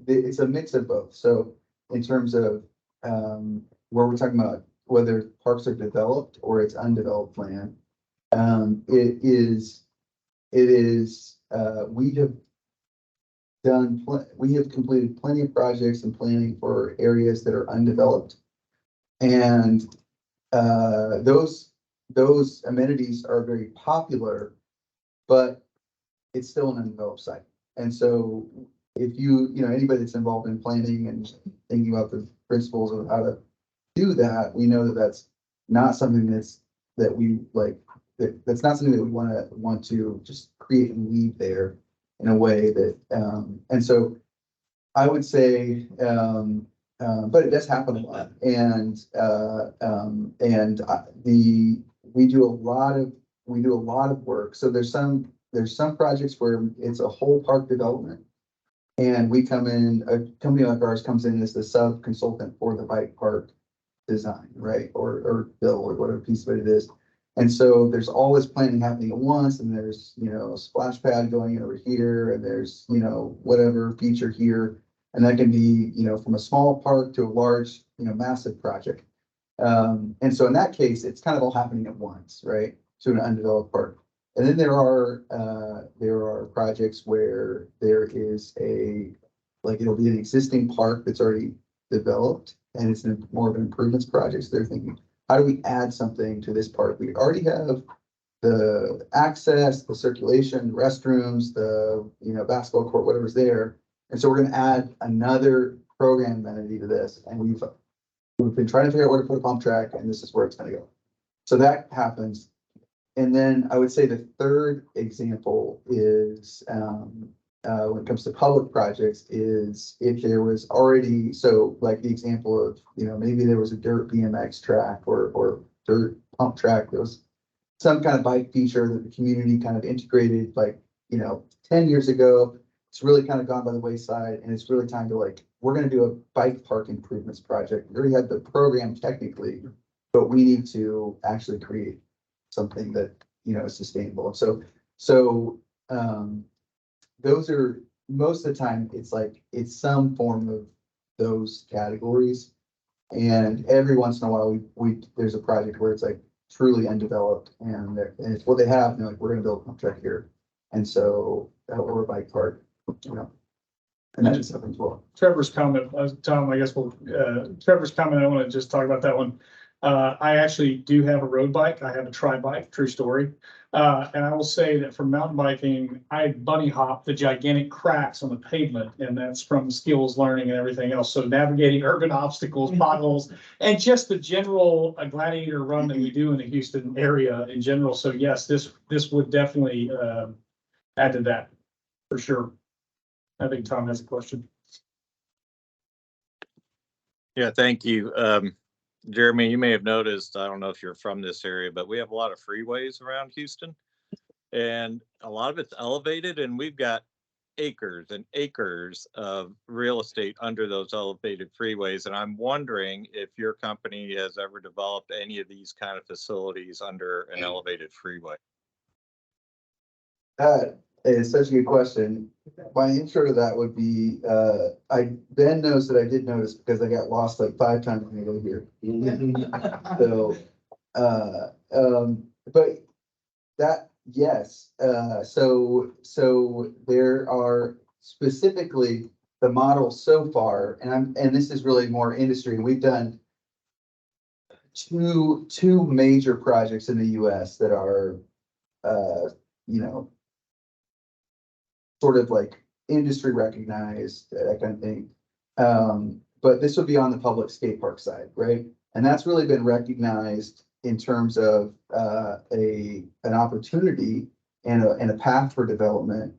it's a mix of both. So in terms of where we're talking about whether parks are developed or it's undeveloped land, we have completed plenty of projects and planning for areas that are undeveloped. And those amenities are very popular, but it's still an undeveloped site. And so if anybody that's involved in planning and thinking about the principles of how to do that, we know that that's not something that's we not something that we want to just create and leave there in a way that, and so I would say, but it does happen a lot. And we do a lot of work. So there's some projects where it's a whole park development. And we come in, a company like ours comes in as the sub consultant for the bike park design, right? Or build, or whatever piece of it is. And so there's all this planning happening at once, and there's, a splash pad going over here, and there's, whatever feature here. And that can be, from a small park to a large, massive project. And so in that case, it's kind of all happening at once, right? To an undeveloped park. And then there are projects where there is it'll be an existing park that's already developed, and it's more of an improvements project. So they're thinking, how do we add something to this park? We already have the access, the circulation, restrooms, the, basketball court, whatever's there. And so we're going to add another program amenity to this. And we've been trying to figure out where to put a pump track, and this is where it's going to go. So that happens. And then I would say the third example is, when it comes to public projects, is if there was already, so like the example of, maybe there was a dirt BMX track or dirt pump track. There was some kind of bike feature that the community kind of integrated 10 years ago. It's really kind of gone by the wayside, and it's really time to we're going to do a bike park improvements project. We already have the program technically, but we need to actually create something that, is sustainable. So those are, most of the time, it's some form of those categories. And every once in a while, there's a project where it's truly undeveloped, and it's what they have, and they're we're gonna build a pump track here. And so, or a bike park, and that just happens well. Trevor's comment, Tom, I guess Trevor's comment, I want to just talk about that one. I actually do have a road bike. I have a tri-bike, true story. And I will say that for mountain biking, I bunny hop the gigantic cracks on the pavement, and that's from skills learning and everything else. So navigating urban obstacles, potholes, and just the general gladiator run that we do in the Houston area in general. So yes, this would definitely add to that for sure. I think Tom has a question. Yeah, thank you. Jeremy, you may have noticed, I don't know if you're from this area, but we have a lot of freeways around Houston, and a lot of it's elevated, and we've got acres and acres of real estate under those elevated freeways. And I'm wondering if your company has ever developed any of these kind of facilities under an elevated freeway. That is such a good question. My intro to that would be, Ben knows that I did notice because I got lost 5 times when I go here. So, but that, yes. So there are specifically the models so far, and this is really more industry. We've done two major projects in the US that are, sort of industry recognized, that kind of thing. But this would be on the public skate park side, right? And that's really been recognized in terms of an opportunity and a path for development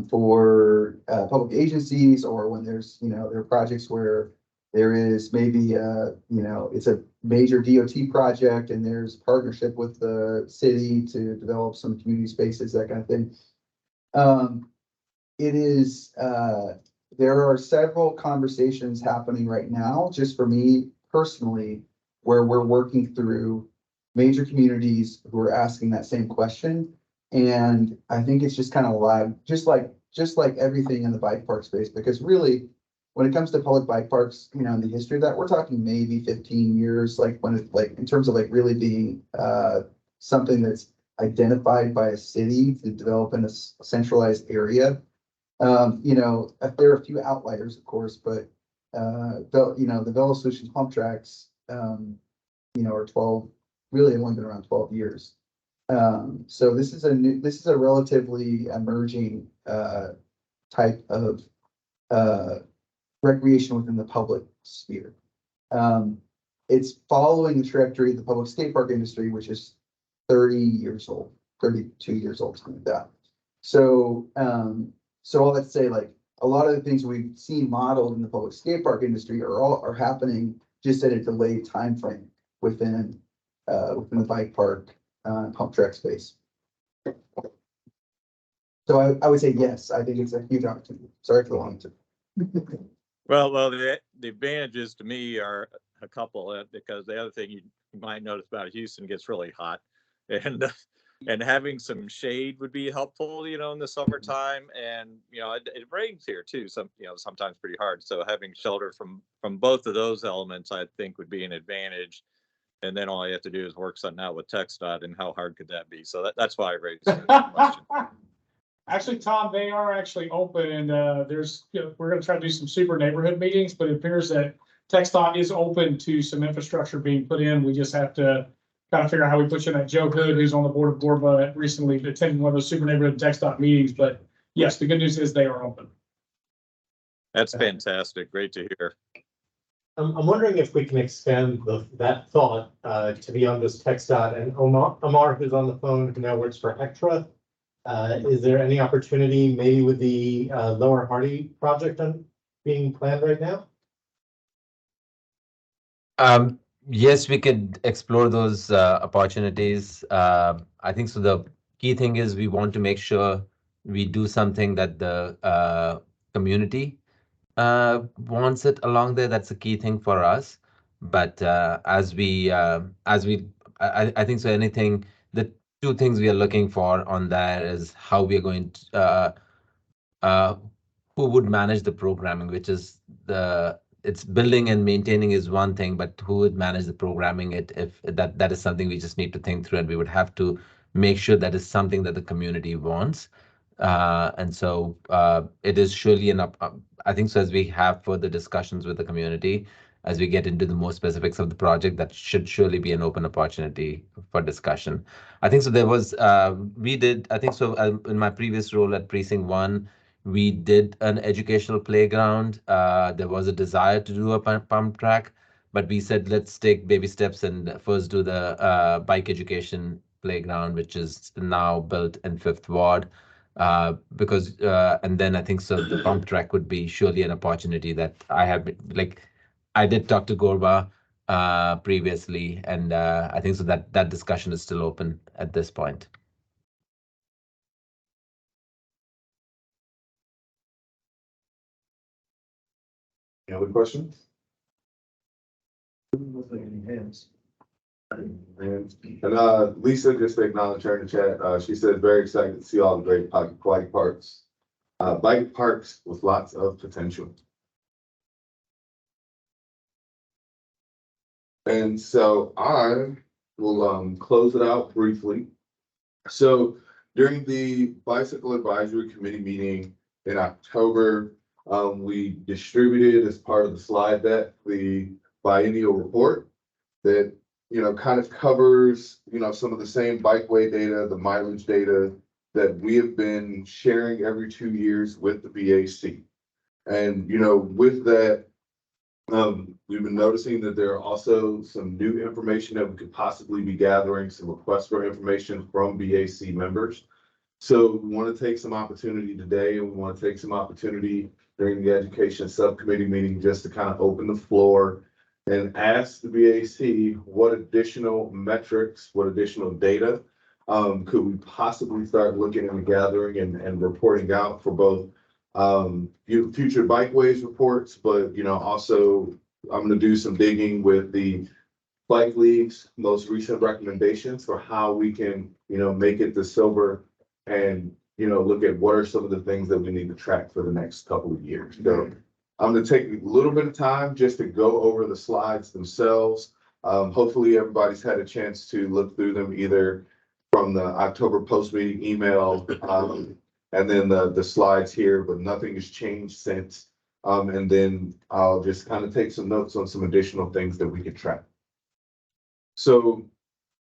for public agencies, or when there's, there are projects where there is maybe, it's a major DOT project and there's partnership with the city to develop some community spaces, that kind of thing. It is, there are several conversations happening right now, just for me personally, where we're working through major communities who are asking that same question. And I think it's just kind of live, just like everything in the bike park space, because really, when it comes to public bike parks, in the history of that, we're talking maybe 15 years, in terms of really being something that's identified by a city to develop in a centralized area. There are a few outliers, of course, but the Velo Solutions pump tracks, are 12, really only been around 12 years. So this is a relatively emerging type of recreation within the public sphere. It's following the trajectory of the public skate park industry, which is 30 years old, 32 years old, something like that. So, all that to say, a lot of the things we've seen modeled in the public skate park industry are happening just at a delayed time frame within the bike park pump track space. So I would say yes, I think it's a huge opportunity. Sorry for the long term. Well, the advantages to me are a couple, because the other thing you might notice about Houston gets really hot, and having some shade would be helpful, in the summertime. And it rains here too, sometimes pretty hard. So having shelter from both of those elements, I think, would be an advantage. And then all you have to do is work something out with TxDOT, and how hard could that be? So that's why I raised the question. Actually, Tom, they are actually open, and we're going to try to do some super neighborhood meetings, but it appears that TxDOT is open to some infrastructure being put in. We just have to kind of figure out how we put you in that. Joe Hood, who's on the board of Gorba, recently attended one of those super neighborhood TxDOT meetings. But yes, the good news is they are open. That's fantastic. Great to hear. I'm wondering if we can extend that thought to beyond just TxDOT. And Omar, who's on the phone, who now works for Hectra. Is there any opportunity maybe with the Lower Hardy project being planned right now? Yes, we could explore those opportunities. I think so. The key thing is we want to make sure we do something that the community wants it along there. That's a key thing for us. But I think so. Anything, the two things we are looking for on that is how we are going to who would manage the programming, which is it's building and maintaining is one thing, but who would manage the programming if that is something we just need to think through, and we would have to make sure that is something that the community wants. And so it is surely I think so, as we have further discussions with the community, as we get into the more specifics of the project, that should surely be an open opportunity for discussion. I think so. There was I think so in my previous role at Precinct 1, we did an educational playground. There was a desire to do a pump track, but we said, let's take baby steps and first do the bike education playground, which is now built in 5th Ward. Because and then I think so the pump track would be surely an opportunity that I did talk to Gorba previously, and I think so that discussion is still open at this point. Any other questions? And Lisa just acknowledged her in the chat. She said very excited to see all the great bike parks. Bike parks with lots of potential. And so I will close it out briefly. So during the Bicycle Advisory Committee meeting in October, we distributed as part of the slide deck the biennial report that kind of covers some of the same bikeway data, the mileage data that we have been sharing every 2 years with the BAC. And with that, we've been noticing that there are also some new information that we could possibly be gathering, some requests for information from BAC members. So we want to take some opportunity today, and we want to take some opportunity during the education subcommittee meeting just to kind of open the floor and ask the BAC what additional metrics, what additional data could we possibly start looking and gathering and reporting out for both future bikeways reports, but also I'm going to do some digging with the Bike League's most recent recommendations for how we can, make it the silver and, look at what are some of the things that we need to track for the next couple of years. So I'm going to take a little bit of time just to go over the slides themselves. Hopefully everybody's had a chance to look through them either from the October post meeting email and then the slides here, but nothing has changed since. And then I'll just kind of take some notes on some additional things that we can track. So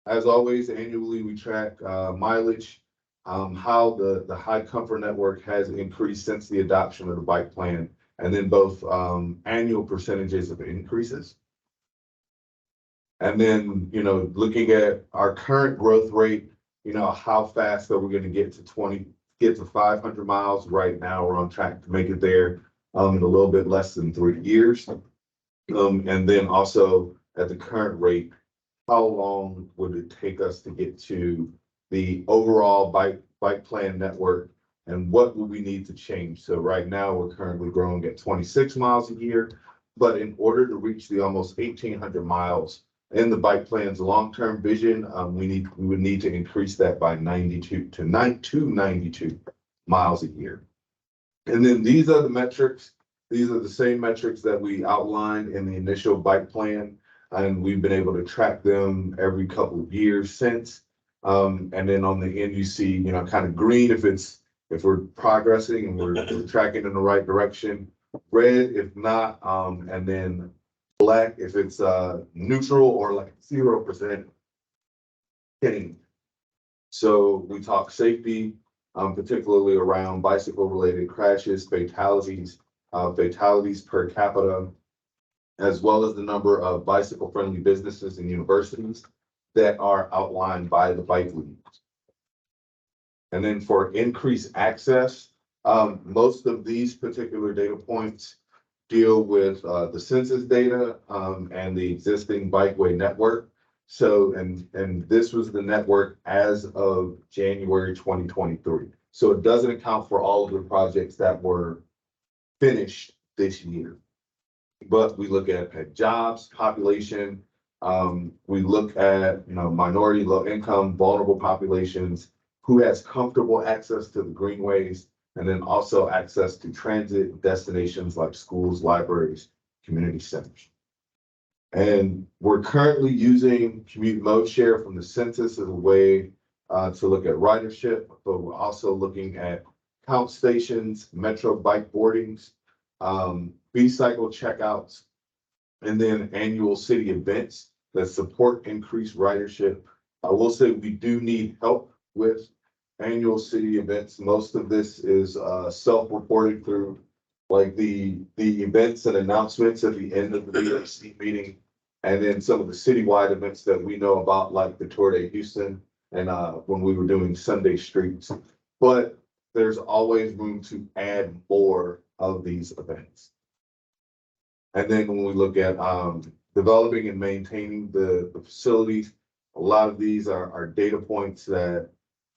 as always, annually we track mileage, how the high comfort network has increased since the adoption of the bike plan, and then both annual percentages of increases. And then, looking at our current growth rate, how fast are we going to get to 500 miles? Right now, we're on track to make it there in a little bit less than 3 years. And then also at the current rate, how long would it take us to get to the overall bike plan network, and what would we need to change? So right now we're currently growing at 26 miles a year, but in order to reach the almost 1,800 miles in the bike plan's long-term vision, we would need to increase that by 92 miles a year. And then these are the metrics. These are the same metrics that we outlined in the initial bike plan, and we've been able to track them every couple of years since. And then on the end, you see, kind of green if we're progressing and we're tracking in the right direction, red if not, and then black if it's neutral or like 0% hitting. So we talk safety, particularly around bicycle-related crashes, fatalities per capita, as well as the number of bicycle-friendly businesses and universities that are outlined by the Bike League. And then for increased access, most of these particular data points deal with the census data and the existing bikeway network. So, and this was the network as of January 2023. So it doesn't account for all of the projects that were finished this year. But we look at jobs, population, we look at, minority, low income, vulnerable populations, who has comfortable access to the greenways, and then also access to transit destinations like schools, libraries, community centers. And we're currently using commute mode share from the census as a way to look at ridership, but we're also looking at count stations, metro bike boardings, B-cycle checkouts, and then annual city events that support increased ridership. I will say we do need help with annual city events. Most of this is self-reported through like the events and announcements at the end of the BAC meeting, and then some of the citywide events that we know about, like the Tour de Houston and when we were doing Sunday Streets. But there's always room to add more of these events. And then when we look at developing and maintaining the facilities, a lot of these are data points that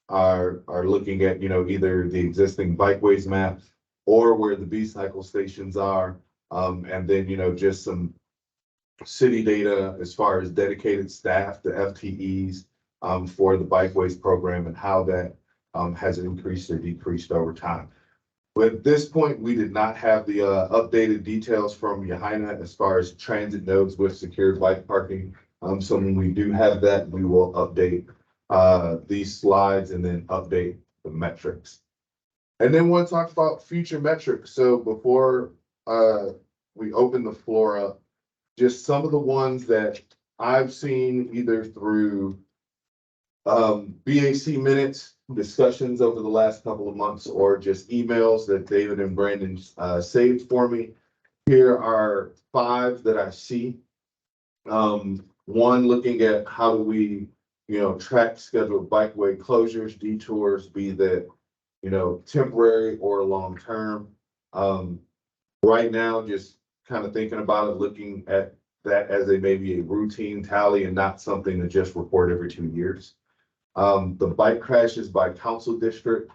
are looking at, either the existing bikeways map or where the B-cycle stations are. And then, just some city data as far as dedicated staff, the FTEs for the bikeways program and how that has increased or decreased over time. But at this point, we did not have the updated details from Yahaina as far as transit nodes with secured bike parking. So when we do have that, we will update these slides and then update the metrics. And then we'll talk about future metrics. So before we open the floor up, just some of the ones that I've seen either through BAC minutes, discussions over the last couple of months, or just emails that David and Brandon saved for me. Here are 5 that I see. One, looking at how do we, track scheduled bikeway closures, detours, be that, temporary or long-term. Right now, just kind of thinking about it, looking at that as maybe a routine tally and not something to just report every 2 years. The bike crashes by council district.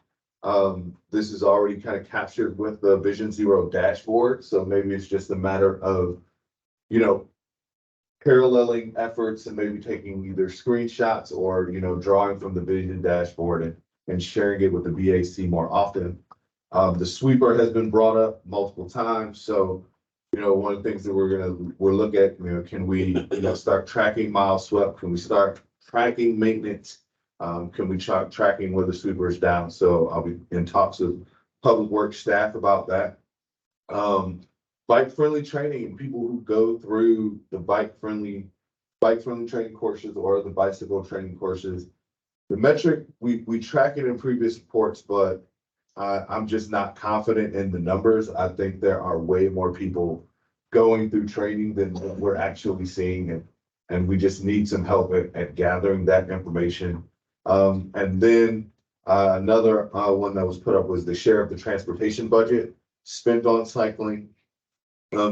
This is already kind of captured with the Vision Zero dashboard. So maybe it's just a matter of, you know, paralleling efforts and maybe taking either screenshots or, you know, drawing from the Vision dashboard and sharing it with the BAC more often. The sweeper has been brought up multiple times. So, you know, one of the things that we're looking at, you know, can we, you know, start tracking miles swept? Can we start tracking maintenance? Can we start tracking where the sweeper is down? So I'll be in talks with public works staff about that. Bike friendly training and people who go through the bike friendly training courses or the bicycle training courses. The metric, we track it in previous reports, but I'm just not confident in the numbers. I think there are way more people going through training than we're actually seeing, and we just need some help at gathering that information. And then another one that was put up was the share of the transportation budget spent on cycling.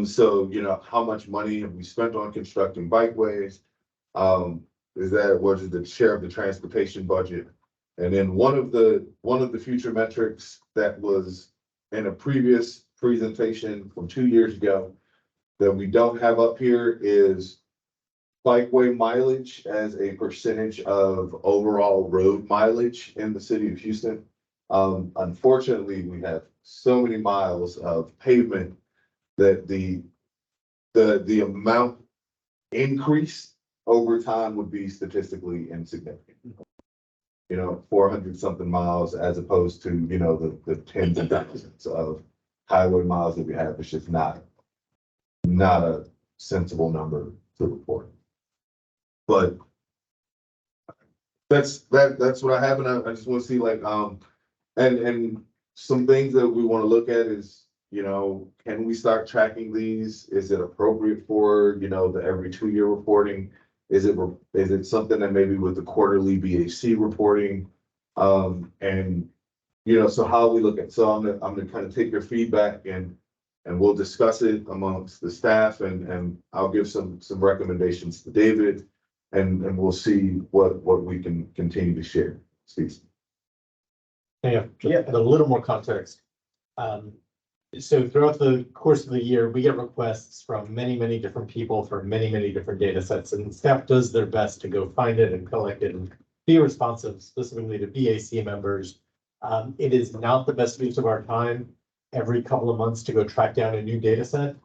So, you know, how much money have we spent on constructing bikeways? What is the share of the transportation budget? And then one of the future metrics that was in a previous presentation from 2 years ago that we don't have up here is bikeway mileage as a percentage of overall road mileage in the city of Houston. Unfortunately, we have so many miles of pavement that the amount increase over time would be statistically insignificant. You know, 400 something miles as opposed to, you know, the tens of thousands of highway miles that we have. It's just not a sensible number to report. But that's what I have, and I just want to see like and some things that we want to look at is, you know, can we start tracking these? Is it appropriate for, you know, the every 2 year reporting? Is it something that maybe with the quarterly BAC reporting? And you know, so how we look at, so I'm gonna kind of take your feedback and we'll discuss it amongst the staff and I'll give some recommendations to David and we'll see what we can continue to share. Steve. Yeah, a little more context. So throughout the course of the year, we get requests from many, many different people for many, many different data sets, and staff does their best to go find it and collect it and be responsive specifically to BAC members. It is not the best use of our time every couple of months to go track down a new data set.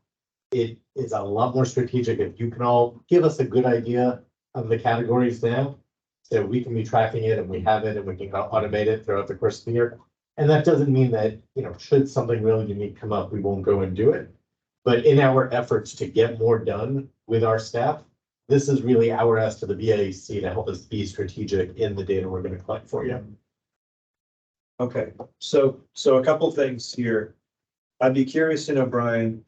It is a lot more strategic if you can all give us a good idea of the categories now, so we can be tracking it and we have it and we can automate it throughout the course of the year. And that doesn't mean that, you know, should something really unique come up, we won't go and do it. But in our efforts to get more done with our staff, this is really our ask to the BAC to help us be strategic in the data we're going to collect for you. Okay, so a couple things here. I'd be curious to know, Brian,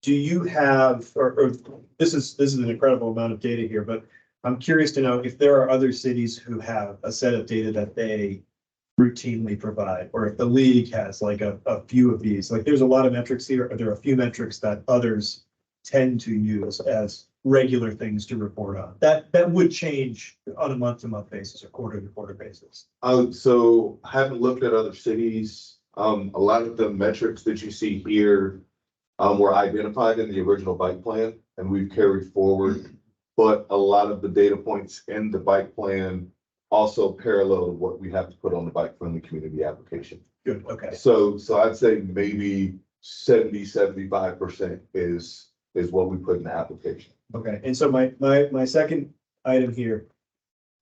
do you have, or this is an incredible amount of data here, but I'm curious to know if there are other cities who have a set of data that they routinely provide, or if the league has like a few of these. Like there's a lot of metrics here. Are there a few metrics that others tend to use as regular things to report on? That would change on a month-to-month basis or quarter-to-quarter basis. So I haven't looked at other cities. A lot of the metrics that you see here were identified in the original bike plan and we've carried forward, but a lot of the data points in the bike plan also parallel what we have to put on the bike friendly community application. Good, okay. So I'd say maybe 75% is what we put in the application. Okay, and so my second item here,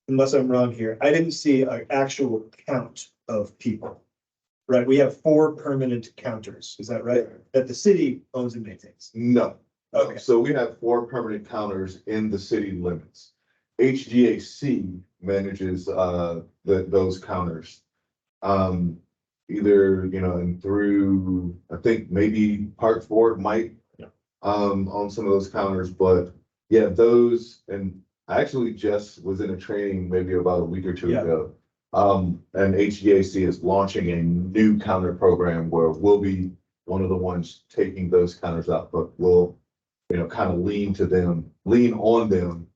unless I'm wrong here, I didn't see an actual count of people. Right, we have 4 permanent counters, is that right? That the city owns and maintains? No. Okay. So we have 4 permanent counters in the city limits. HGAC manages those counters. Either, you know, and through, I think maybe Parks Board might on some of those counters, but yeah, those, and I actually just was in a training maybe about a week or two ago. And HGAC is launching a new counter program where we'll be one of the ones taking those counters out, but we'll, kind of lean on them.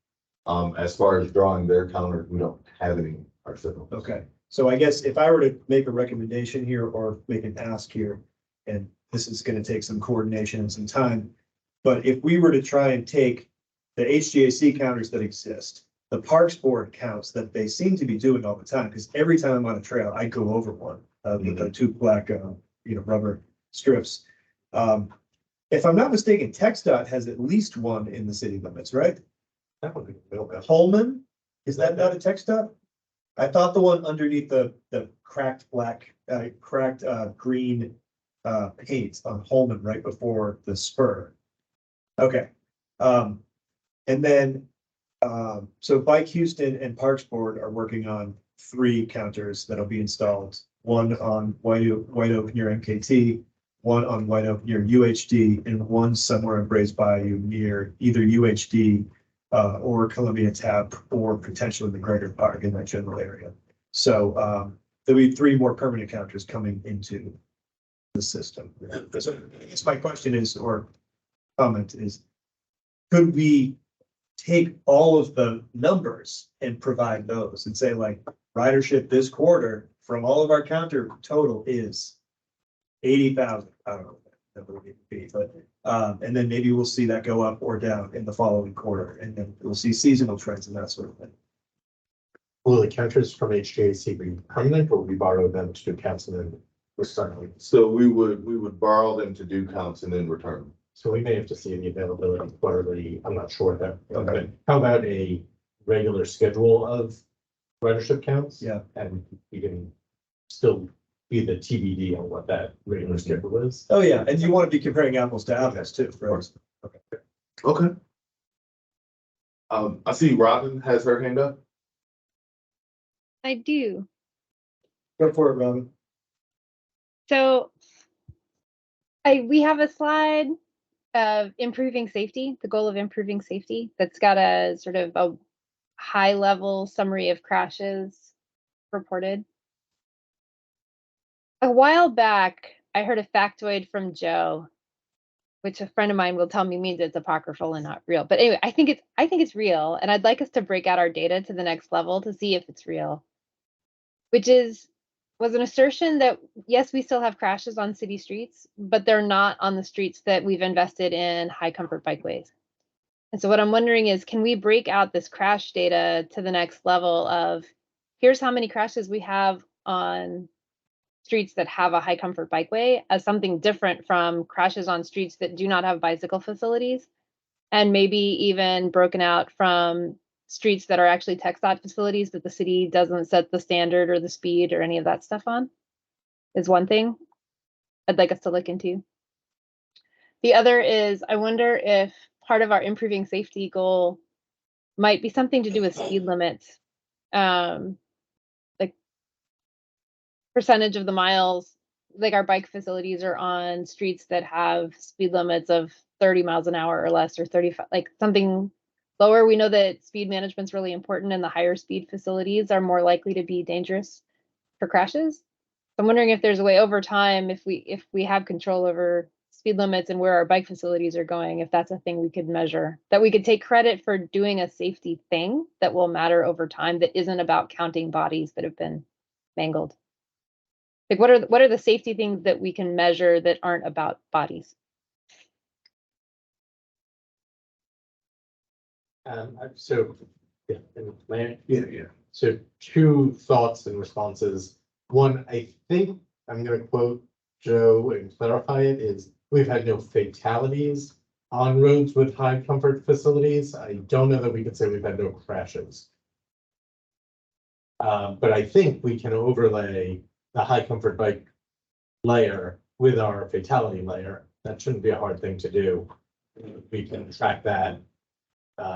As far as drawing their counters, we don't have any ourselves. Okay, so I guess if I were to make a recommendation here or make an ask here, and this is gonna take some coordination and some time, but if we were to try and take the HGAC counters that exist, the Parks Board counts that they seem to be doing all the time, because every time I'm on a trail, I go over one, with the two black, rubber strips. If I'm not mistaken, TxDOT has at least one in the city limits, right? That would be Holman, is that not a TxDOT? I thought the one underneath the cracked black, green paint on Holman right before the spur. Okay. And then, so Bike Houston and Parks Board are working on 3 counters that'll be installed. One on White Oak near MKT, one on White Oak near UHD, and one somewhere in Brays Bayou near either UHD or Columbia Tap, or potentially the Greater Park in that general area. So there'll be 3 more permanent counters coming into the system. So I guess my question is, or comment is, could we take all of the numbers and provide those and say, like, ridership this quarter from all of our counter total is 80,000. I don't know what that number would be, but and then maybe we'll see that go up or down in the following quarter, and then we'll see seasonal trends and that sort of thing. Will the counters from HGAC be permanent, or will we borrow them to do counts and then return? So we would borrow them to do counts and then return them. So we may have to see the availability quarterly. I'm not sure that. Okay. How about a regular schedule of ridership counts? Yeah. And we can still be the TBD on what that regular schedule is. Oh, yeah, and you want to be comparing apples to apples too, right? Okay. I see Robin has her hand up. I do. Go for it, Robin. So we have a slide of improving safety, the goal of improving safety, that's got a sort of a high level summary of crashes reported. A while back, I heard a factoid from Joe, which a friend of mine will tell me means it's apocryphal and not real. But anyway, I think it's real, and I'd like us to break out our data to the next level to see if it's real. Which was an assertion that yes, we still have crashes on city streets, but they're not on the streets that we've invested in high comfort bikeways. And so what I'm wondering is, can we break out this crash data to the next level of, here's how many crashes we have on streets that have a high comfort bikeway as something different from crashes on streets that do not have bicycle facilities, and maybe even broken out from streets that are actually TxDOT facilities that the city doesn't set the standard or the speed or any of that stuff on, is one thing I'd like us to look into. The other is, I wonder if part of our improving safety goal might be something to do with speed limits. Like percentage of the miles, like our bike facilities are on streets that have speed limits of 30 miles an hour or less, or 35, like something lower. We know that speed management is really important, and the higher speed facilities are more likely to be dangerous for crashes. I'm wondering if there's a way over time, if we have control over speed limits and where our bike facilities are going, if that's a thing we could measure, that we could take credit for doing a safety thing that will matter over time, that isn't about counting bodies that have been mangled. Like what are the safety things that we can measure that aren't about bodies? So, yeah, yeah. So 2 thoughts and responses. One, I think I'm going to quote Joe and clarify it, is we've had no fatalities on roads with high comfort facilities. I don't know that we could say we've had no crashes. But I think we can overlay the high comfort bike layer with our fatality layer. That shouldn't be a hard thing to do. We can track that.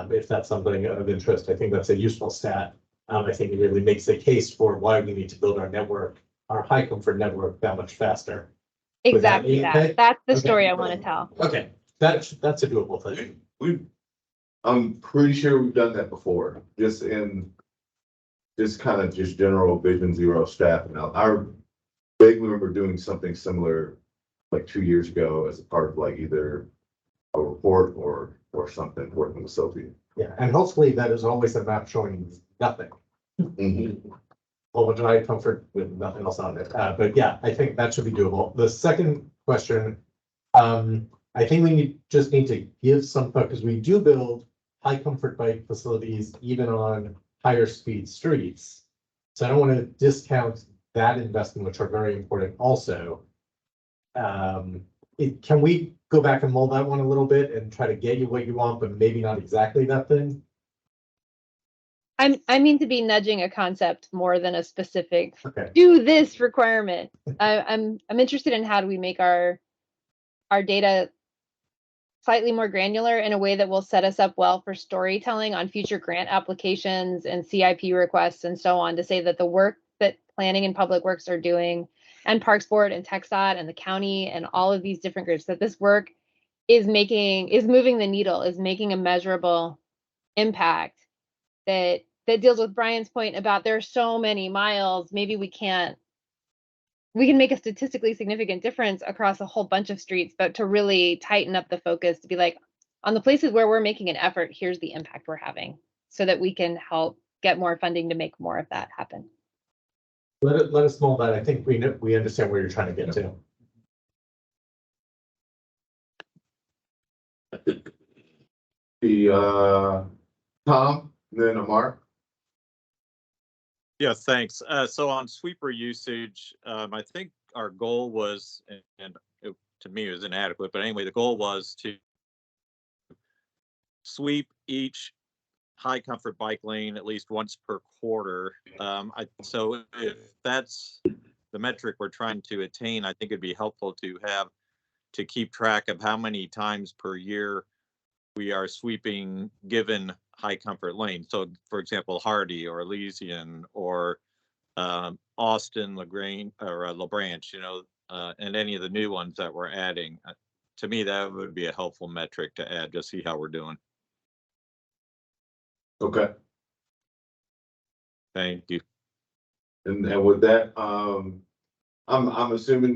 If that's something of interest, I think that's a useful stat. I think it really makes the case for why we need to build our network, our high comfort network, that much faster. Exactly that. That's the story I want to tell. Okay, that's a doable thing. I'm pretty sure we've done that before, just kind of general Vision Zero staff. Now, I vaguely remember doing something similar like 2 years ago as a part of like either a report or something working with Sophie. Yeah, and hopefully that is always a map showing nothing. Well, which I comfort with nothing else on it. But yeah, I think that should be doable. The second question, I think we just need to give some thought because we do build high comfort bike facilities even on higher speed streets. So I don't want to discount that investment, which are very important also. Can we go back and mold that one a little bit and try to get you what you want, but maybe not exactly that thing? I mean to be nudging a concept more than a specific Okay. do this requirement. I'm interested in how do we make our data slightly more granular in a way that will set us up well for storytelling on future grant applications and CIP requests and so on, to say that the work that planning and public works are doing and Parks Board and TxDOT and the county and all of these different groups, that this work is moving the needle, is making a measurable impact that deals with Brian's point about there are so many miles, maybe we can make a statistically significant difference across a whole bunch of streets, but to really tighten up the focus to be like, on the places where we're making an effort, here's the impact we're having, so that we can help get more funding to make more of that happen. Let us mold that. I think we understand where you're trying to get to. Tom, then Amar. Yeah, thanks. So on sweeper usage, I think our goal was, and it, to me it was inadequate, but anyway, the goal was to sweep each high comfort bike lane at least once per quarter. So if that's the metric we're trying to attain, I think it'd be helpful to keep track of how many times per year we are sweeping given high comfort lanes. So for example, Hardy or Elysian or Austin, LaGrange or LaBranch, and any of the new ones that we're adding. To me, that would be a helpful metric to add, just see how we're doing. Okay. Thank you. And with that, I'm assuming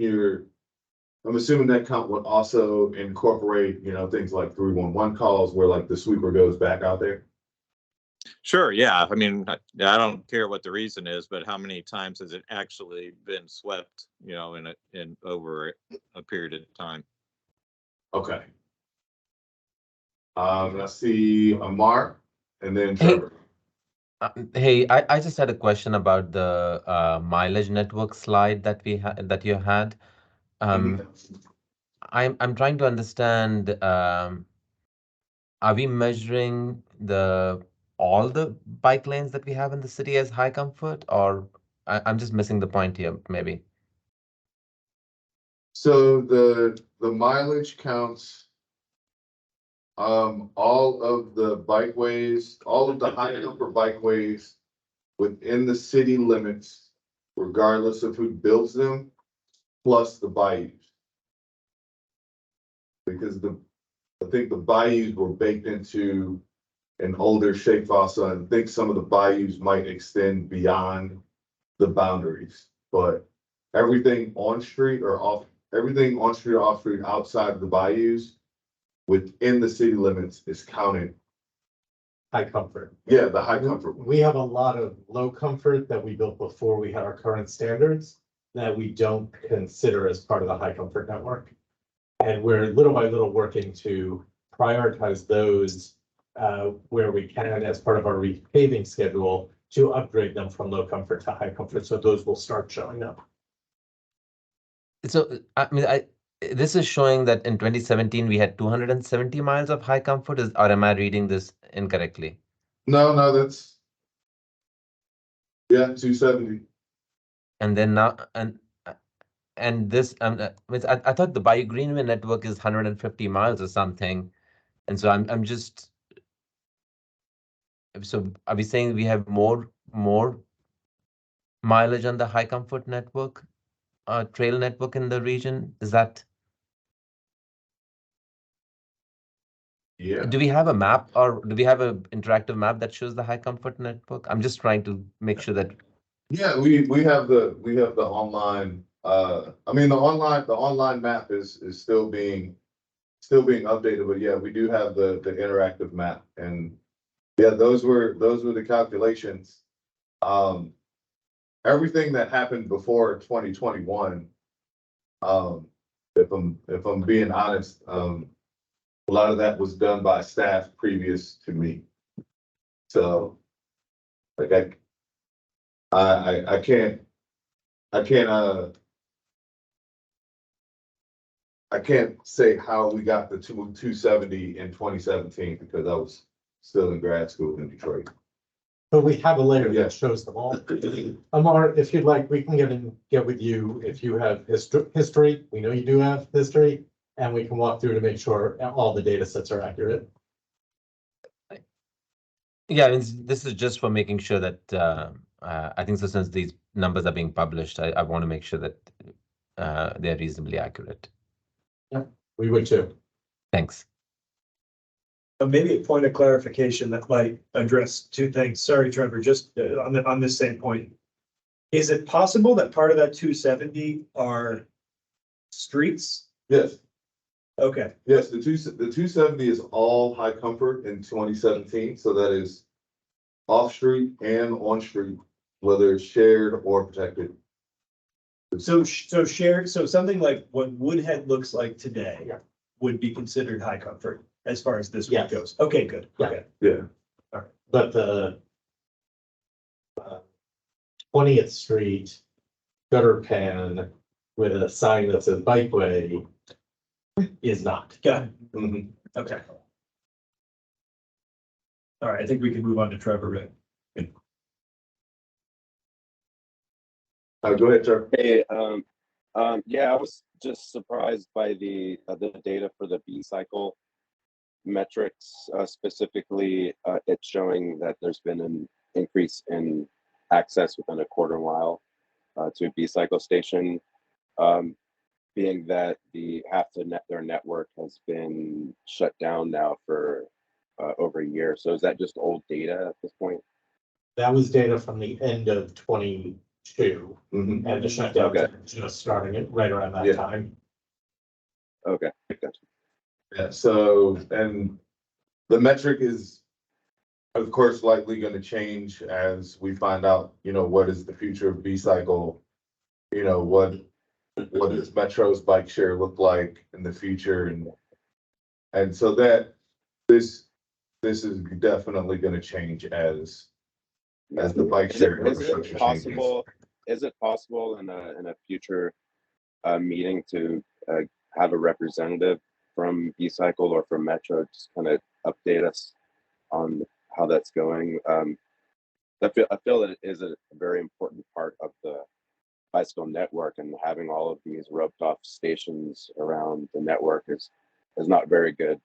that count would also incorporate, things like 311 calls where like the sweeper goes back out there. Sure. Yeah. I mean, I don't care what the reason is, but how many times has it actually been swept, in over a period of time? Okay. I see Amar and then Trevor. Hey, I just had a question about the mileage network slide that you had. I'm trying to understand, are we measuring all the bike lanes that we have in the city as high comfort, or I'm just missing the point here, maybe? So the mileage counts all of the bikeways, all of the high comfort bikeways within the city limits, regardless of who builds them, plus the bayous. Because I think the bayous were baked into an older shape fossil, and I think some of the bayous might extend beyond the boundaries, but everything on street or off street outside of the bayous within the city limits is counted. High comfort. Yeah, the high comfort. We have a lot of low comfort that we built before we had our current standards that we don't consider as part of the high comfort network. And we're little by little working to prioritize those where we can as part of our repaving schedule to upgrade them from low comfort to high comfort. So those will start showing up. So, I mean, this is showing that in 2017 we had 270 miles of high comfort, or am I reading this incorrectly? No, that's 270. And then now, and this, I thought the Bayou Greenway network is 150 miles or something, and so I'm just. So are we saying we have more mileage on the high comfort network, trail network in the region? Is that? Yeah. Do we have a map, or do we have an interactive map that shows the high comfort network? I'm just trying to make sure that. Yeah, we have the online I mean, the online map is still being updated, but yeah, we do have the interactive map, and yeah, those were the calculations. Everything that happened before 2021, if I'm being honest, a lot of that was done by staff previous to me. So, like I can't say how we got the 270 in 2017 because I was still in grad school in Detroit. But we have a layer Yeah. that shows them all. Amar, if you'd like, we can get with you if you have history. We know you do have history, and we can walk through to make sure all the data sets are accurate. Yeah, I mean, this is just for making sure that I think so since these numbers are being published, I want to make sure that they're reasonably accurate. Yeah, we would too. Thanks. Maybe a point of clarification that might address two things. Sorry, Trevor, just on this same point. Is it possible that part of that 270 are streets? Yes. Okay. Yes, the 270 is all high comfort in 2017, so that is off street and on street, whether it's shared or protected. So shared, so something like what Woodhead looks like today Yeah. would be considered high comfort as far as this one Yes. goes. Okay, good. Yeah. Okay. Yeah. But the 20th Street gutter pan with a sign that says bikeway is not. Got it. Mhm. Okay. All right, I think we can move on to Trevor. Right? Go ahead, Trevor. Hey, yeah, I was just surprised by the data for the B cycle metrics. Specifically, it's showing that there's been an increase in access within a quarter mile to a B cycle station, being that their network has been shut down now for over a year. So is that just old data at this point? That was data from the end of 22, Mhm. and the shutdown Okay. just starting it right around that Yeah. time. Okay, gotcha. Yeah, so, and the metric is, of course, likely going to change as we find out, what is the future of B cycle? What does Metro's bike share look like in the future? And so that this is definitely going to change as the bike share infrastructure changes. Is it possible in a future meeting to have a representative from B-Cycle or from Metro just kind of update us on how that's going? I feel that it is a very important part of the bicycle network, and having all of these roped off stations around the network is not very good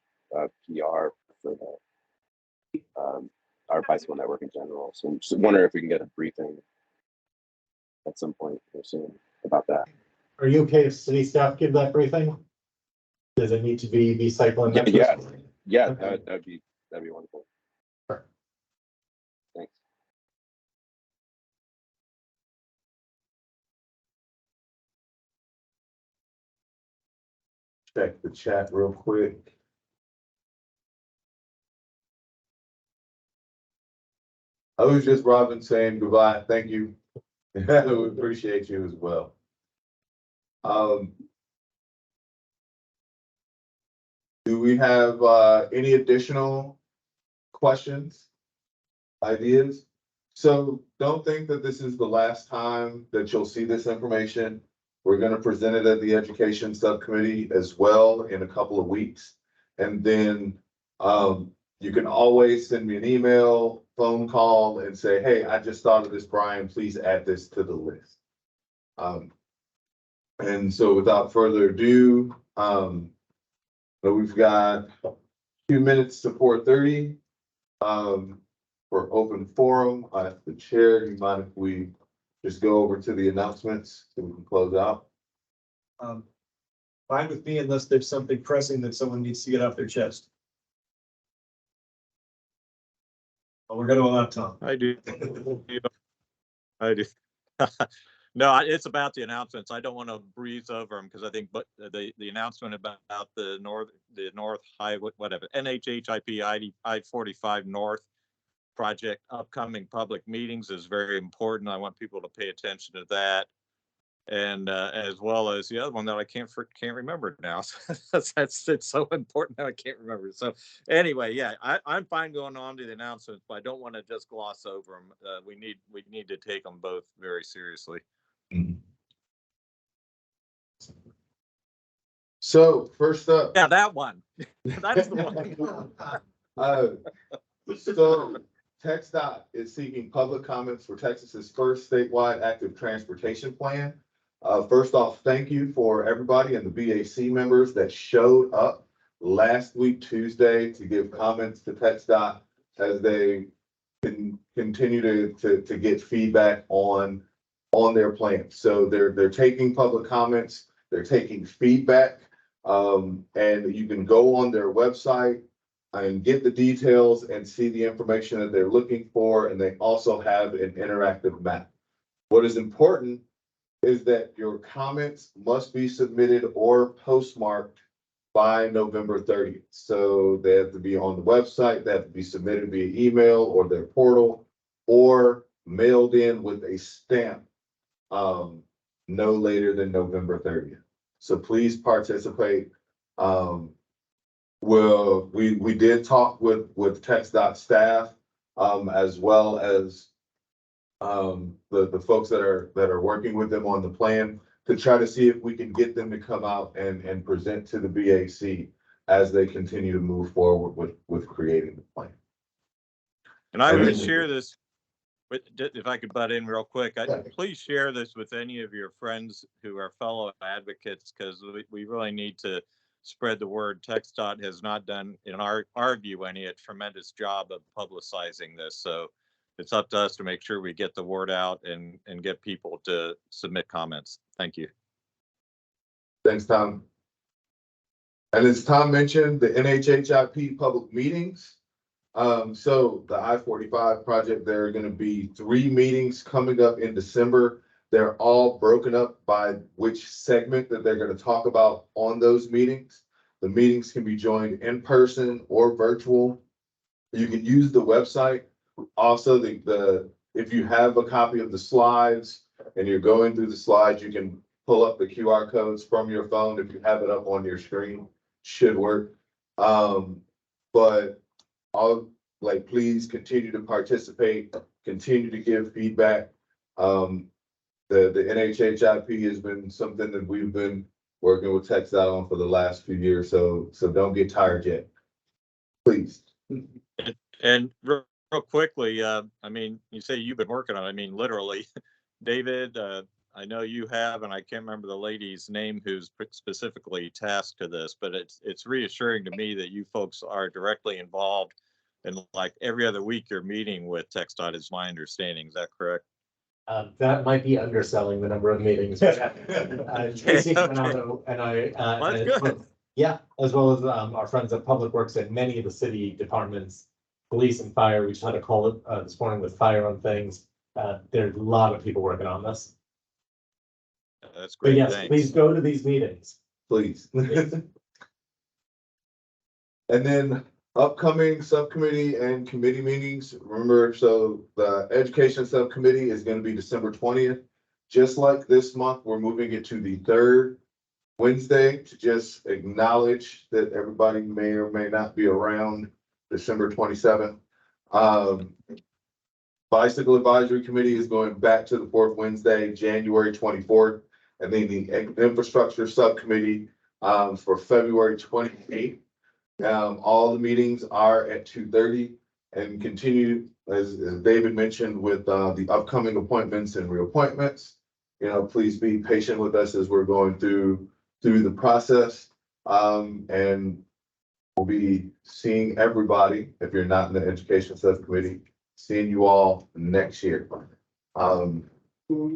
PR for our bicycle network in general. So I'm just wondering if we can get a briefing at some point soon about that. Are you okay if city staff give that briefing? Does it need to be cycling? Yeah, Okay. that'd be wonderful. Sure. Thanks. Check the chat real quick. I was just Robin saying goodbye. Thank you. We appreciate you as well. Do we have any additional questions, ideas? So don't think that this is the last time that you'll see this information. We're going to present it at the Education Subcommittee as well in a couple of weeks. And then you can always send me an email, phone call, and say, hey, I just thought of this, Brian, please add this to the list. And so without further ado, we've got 2 minutes to 4:30 for open forum. The chair, you mind if we just go over to the announcements so we can close out? Fine with me unless there's something pressing that someone needs to get off their chest. Well, we're gonna allow Tom. I do. I do. No, it's about the announcements. I don't want to breeze over them because I think, but the announcement about the North Highway, whatever, NHHIP I-45 North project upcoming public meetings is very important. I want people to pay attention to that. And as well as the other one that I can't remember now. It's so important that I can't remember. So anyway, yeah, I'm fine going on to the announcements, but I don't want to just gloss over them. We need to take them both very seriously. So first up, Yeah, that one. That's the one. So TxDOT is seeking public comments for Texas's first statewide active transportation plan. First off, thank you for everybody and the BAC members that showed up last week, Tuesday, to give comments to TxDOT as they can continue to get feedback on their plan. So they're taking public comments, they're taking feedback, and you can go on their website and get the details and see the information that they're looking for. And they also have an interactive map. What is important is that your comments must be submitted or postmarked by November 30th. So they have to be on the website, they have to be submitted via email or their portal, or mailed in with a stamp no later than November 30th. So please participate. Well, we did talk with TxDOT staff, as well as the folks that are working with them on the plan to try to see if we can get them to come out and present to the BAC as they continue to move forward with creating the plan. And I would share this with, if I could butt in real quick, please share this with any of your friends who are fellow advocates, because we really need to spread the word. TxDOT has not done, in our view, a tremendous job of publicizing this. So it's up to us to make sure we get the word out and get people to submit comments. Thank you. Thanks, Tom. And as Tom mentioned, the NHHIP public meetings. So the I-45 project, there are going to be 3 meetings coming up in December. They're all broken up by which segment that they're going to talk about on those meetings. The meetings can be joined in person or virtual. You can use the website. Also, if you have a copy of the slides and you're going through the slides, you can pull up the QR codes from your phone. If you have it up on your screen, should work. But please continue to participate, continue to give feedback. The NHHIP has been something that we've been working with TxDOT on for the last few years. So don't get tired yet, please. And real quickly, I mean, you say you've been working on it. I mean, literally, David, I know you have, and I can't remember the lady's name who's specifically tasked to this, but it's reassuring to me that you folks are directly involved. And like every other week, you're meeting with TxDOT, is my understanding. Is that correct? That might be underselling the number of meetings. Tracy Fernando and I, yeah, as well as our friends at Public Works and many of the city departments, police and fire. We just had a call this morning with fire on things. There's a lot of people working on this. That's great. But yes, thanks. Please go to these meetings. Please. And then upcoming subcommittee and committee meetings. Remember, so the education subcommittee is going to be December 20th. Just like this month, we're moving it to the 3rd Wednesday to just acknowledge that everybody may or may not be around December 27th. Bicycle Advisory Committee is going back to the 4th Wednesday, January 24th. And then the Infrastructure Subcommittee for February 28th. All the meetings are at 2:30 and continue, as David mentioned, with the upcoming appointments and reappointments. Please be patient with us as we're going through the process. And we'll be seeing everybody, if you're not in the Education Subcommittee, seeing you all next year.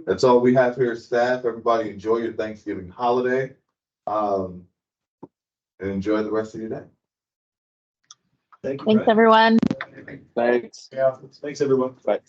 That's all we have here, staff. Everybody enjoy your Thanksgiving holiday. And enjoy the rest of your day. Thank you. Thanks, everyone. Thanks. Yeah, thanks, everyone. Bye.